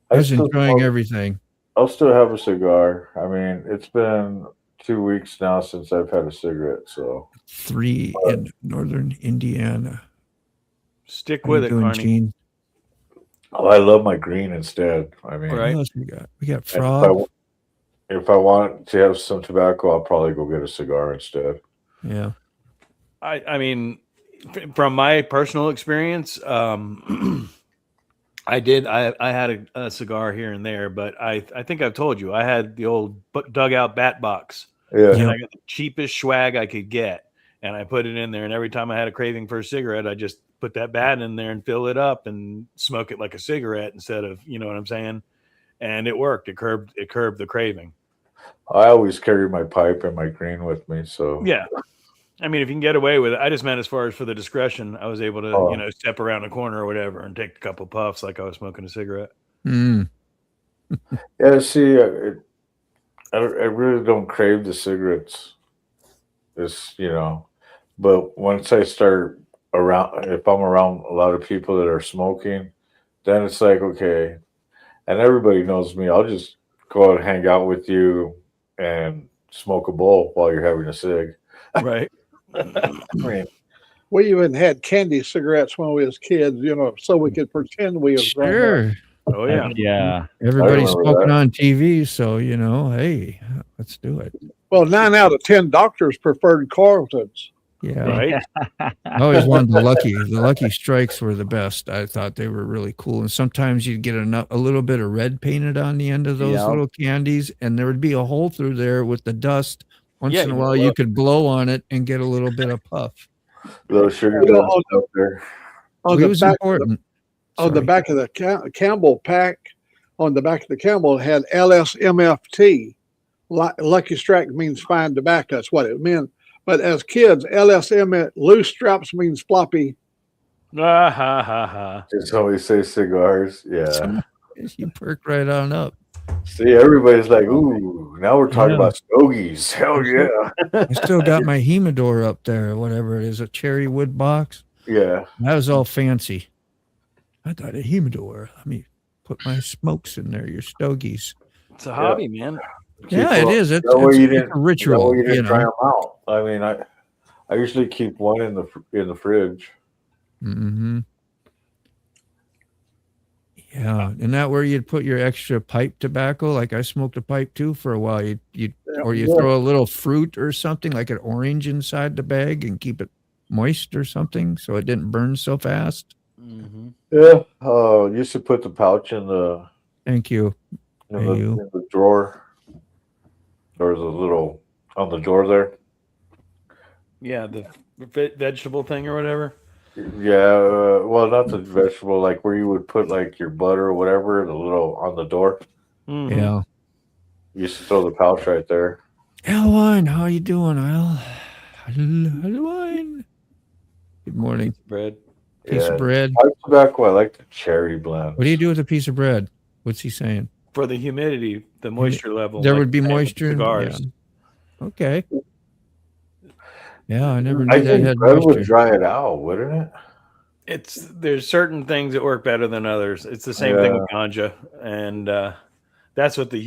I I was still enjoying smoke- everything. I'll still have a cigar. I mean, it's been 2 weeks now since I've had a cigarette. So 3 in northern Indiana. Stick What are with you it, doing, Carney. Gene? I love my green instead. I mean, Right. What else we got? We got and frog. if I want to have some tobacco, I'll probably go get a cigar instead. Yeah. I mean, from my personal experience, I had a cigar here and there, but I think I've told you I had the old dugout bat box, Yeah. and I got the cheapest swag I could get, and I put it in there. And every time I had a craving for a cigarette, I just put that bat in there and fill it up and smoke it like a cigarette instead of, you know what I'm saying? And it worked. It curbed the craving. I always carry my pipe and my green with me. So Yeah. I mean, if you can get away with it, I just meant as far as for the discretion, I was able to, step around a corner or whatever and take a couple puffs like I was smoking a cigarette. Mm. yeah. See, I really don't crave the cigarettes. It's but once I start if I'm around a lot of people that are smoking, then it's like, okay, and everybody knows me. I'll just go out and hang out with you and smoke a bowl while you're having a cig. Right. I mean, We even had candy cigarettes when we was kids, so we could pretend we was grown up. Sure. Oh yeah. Yeah. Everybody's remember smoking that. on TV, so hey, let's do it. Well, 9 out of 10 doctors preferred Carltons. Yeah. Right. I always wanted the Lucky Strikes were the best. I thought they were really cool. And sometimes you'd get a little bit of red painted on the end of those Yeah. little candies, and there would be a hole through there with the dust. Once Yeah, in a you while, you could blow on it and get a little bit of puff. those sugar You know, dust out there. On it the was back, important. on the Sorry. back of the Campbell pack, on the back of the Campbell, it had LSMFT. Lucky Strike means fine tobacco. That's what it meant. But as kids, LSM loose straps means floppy. Ah, ha, ha, ha. Did somebody say cigars? Yeah. You perk right on up. See, everybody's like, ooh, now we're talking Yeah. about stogies. Hell yeah. I still got my humidor up there, whatever it is, a cherry wood box. Yeah. That was all fancy. I got a humidor. Let me put my smokes in there, your stogies. It's a hobby, man. Yeah, it is. It's, That way you it's didn't, a ritual. that way you You didn't try know. them out. I mean, I usually keep one in the fridge. Mm-hmm. Yeah, and that where you'd put your extra pipe tobacco. Like I smoked a pipe too for a while. You throw a little fruit or something like an orange inside the bag and keep it moist or something so it didn't burn so fast. Mm-hmm. Yeah. Used to put the pouch in the Thank you. in the drawer. There's a little on the door there. Yeah, the vegetable thing or whatever. Yeah, well, not the vegetable, like where you would put like your butter or whatever, the little on the door. Mhm. Yeah. You used to throw the pouch right there. Alwine, how you doing, Al? Alwine. Good morning. Bread. Piece of bread. Pipe tobacco, I like the cherry blend. What do you do with a piece of bread? What's he saying? For the humidity, the moisture level. There like would be same with moisture in cigars. yeah. Okay. Yeah, I never I knew that think had bread would moisture. dry it out, wouldn't it? There's certain things that work better than others. It's the same thing with ganja, and that's what the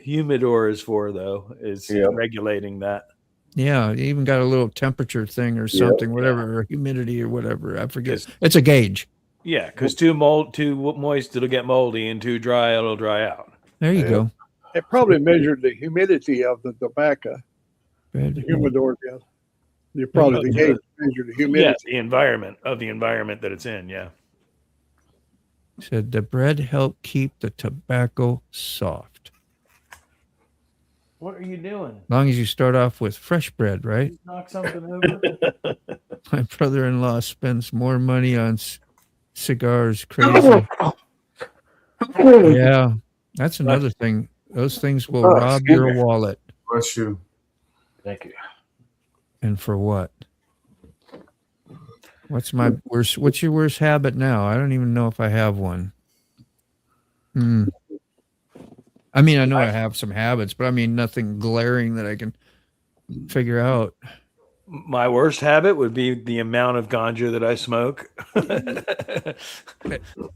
humidor is for, though, is regulating that. Yeah, you even got a little temperature thing or something, whatever, or humidity or whatever. I forget. It's a gauge. Yeah, because too moist, it'll get moldy, and too dry, it'll dry out. There you go. It probably measured the humidity of the tobacco. Bread The help. humidor does. You probably the gauge measured the humidity. Yeah, the environment that it's in. Yeah. Said the bread helped keep the tobacco soft. What are you doing? As long as you start off with fresh bread, right? Knock something over. My brother-in-law spends more money on cigars. Crazy. Yeah, that's another thing. Those things will rob excuse your me. wallet. Bless you. Thank you. And for what? What's my worst? What's your worst habit now? I don't even know if I have one. I mean, I know I have some habits, but I mean nothing glaring that I can figure out. My worst habit would be the amount of ganja that I smoke.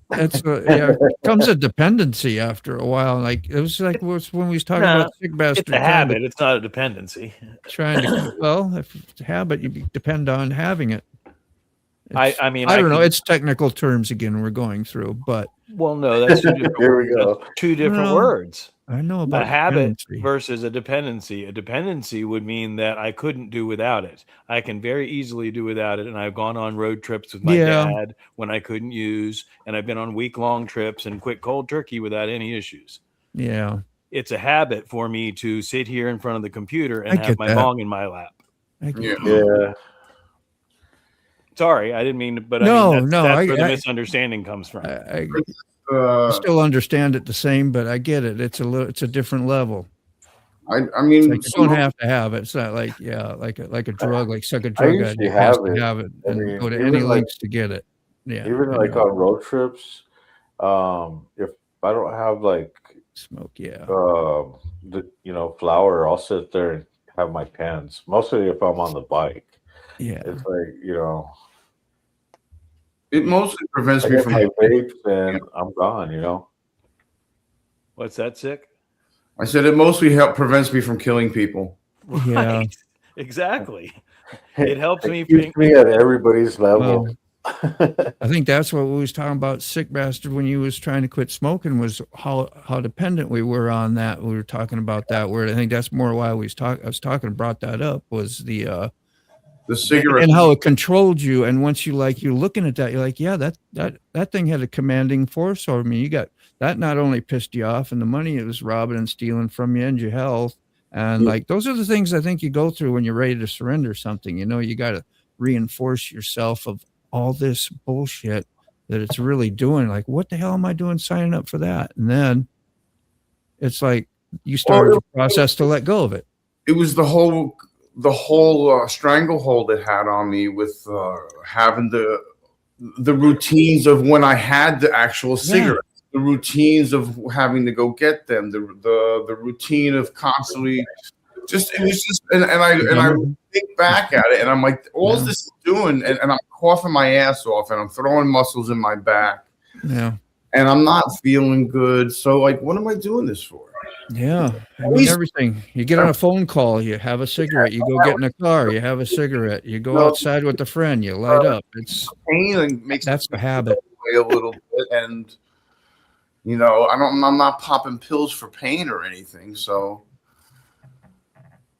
That's yeah, it comes a dependency after a while. Like it was like when we was talking No, about Sick Bastard. It's a habit. It's not a dependency. Trying to well, if it's a habit, you depend on having it. I mean, I don't know. can- It's technical terms again we're going through, but Well, no, that's two different, Here we go. that's two different No. words. I know about A habit dependency. versus a dependency. A dependency would mean that I couldn't do without it. I can very easily do without it. And I've gone on road trips with my Yeah. dad when I couldn't use, and I've been on week-long trips and quit cold turkey without any issues. Yeah, It's a habit for me to sit here in front of the computer and I have get my that. bong in my lap. I get Yeah. Yeah. Sorry, I didn't mean to, but No, I mean, no, that's where the I- misunderstanding comes from. I Uh, still understand it the same, but I get it. It's a different level. I It's mean, like you don't have to have it. It's not like like a drug, like suck a drug. usually You have have to it. have it I and mean, go to even any like- lengths to get it. Yeah, Even I like know. on road trips, if I don't have like Smoke, yeah. the flour, I'll sit there and have my pens. Mostly if I'm on the bike. Yeah. It's like, it mostly prevents I me get from. my vapes and I'm gone. What's that, Sick? I said it mostly prevents me from killing people. Yeah. Right. Exactly. It helps me keeps think- me at everybody's level. I think that's what we was talking about, Sick Bastard, when you was trying to quit smoking, was how dependent we were on that. We were talking about that word. I think that's more why I was talking, brought that up, was the cigarette and how it controlled you. And once you're looking at that, you're like, yeah, that thing had a commanding force over me. You got that, not only pissed you off and the money it was robbing and stealing from you and your health. And like, those are the things I think you go through when you're ready to surrender something. You got to reinforce yourself of all this bullshit that it's really doing. Like, what the hell am I doing signing up for that? And then it's like you start the process to let go of it. It was the whole stranglehold it had on me with having the routines of when I had the actual cigarettes, the routines of having to go get them, the routine of constantly and I think back at it and I'm like, all this is doing, and I'm coughing my ass off and I'm throwing muscles in my back. Yeah. And I'm not feeling good. So like, what am I doing this for? Yeah, I mean, everything. You get on a phone call, you have a cigarette. You go get in a car, you have a cigarette. You go outside with a friend, you light up. It's pain and makes that's the habit. A little bit, and I'm not popping pills for pain or anything. So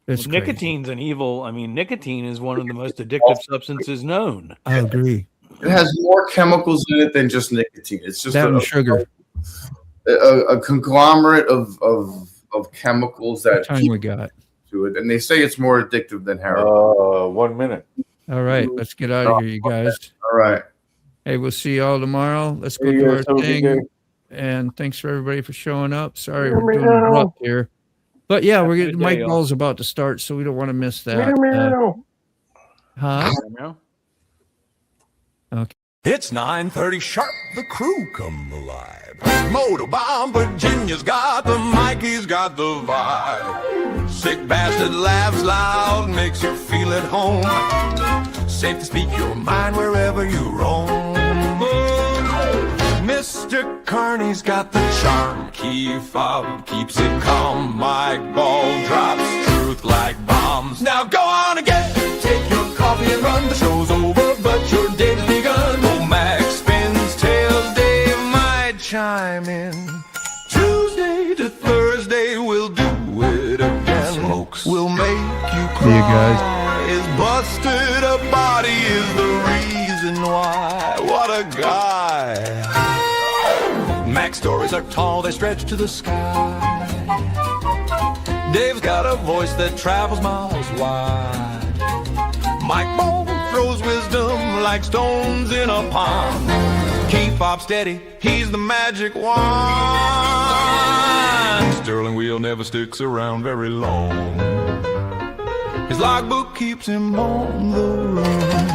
it's nicotine's an evil. I mean, nicotine is one of the most addictive substances known. I agree. It has more chemicals in it than just nicotine. It's just that and sugar. A conglomerate of chemicals that time we got to it, and they say it's more addictive than heroin. 1 minute. All right, let's get out of here, you guys. All right. Hey, we'll see you all tomorrow. Let's go Hey, do guys, our have a good day. thing. And thanks for everybody for showing up. Sorry we're doing abrupt here, but yeah, we're getting Mike Ball's about to start, so we don't want to miss that. Huh? Okay. It's 9:30 sharp, the crew come alive. Motorbomb Virginia's got the mic, he's got the vibe. Sick Bastard laughs loud, makes you feel at home. Safe to speak your mind wherever you roam. Mr. Carney's got the charm, key fob keeps it calm. Mike Ball drops truth like bombs. Now go on again, take your coffee and run. The show's over, but your day's begun. Old Max spins tails, Dave might chime in. Tuesday to Thursday with stories are tall, they stretch to the sky. Dave's got a voice that travels miles wide. Mike Bone throws wisdom like stones in a pond. Keep Bob steady, he's the magic wand. Sterling Wheel never sticks around very long. His logbook keeps him on the run.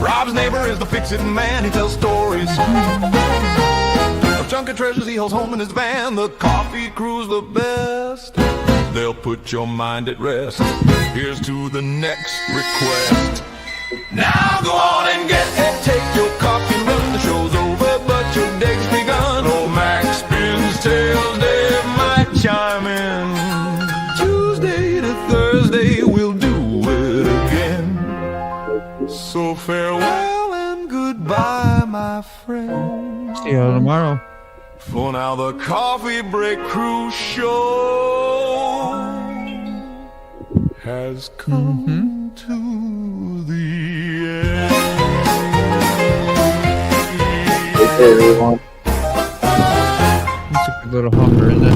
Rob's neighbor is the fix-it man, he tells stories of junk and treasures he holds home in his van. The coffee crew's the best, they'll put your mind at rest. Here's to the next request. Now go on and get it, take your coffee and run. The show's over, but your day's begun. Old Mac spins tales, Dave might chime in. Tuesday to Thursday, we'll do it again. So farewell and goodbye, my friend. See you tomorrow. For now, the Coffee Break Crew show has come to the end. It's a good little hummer, isn't it?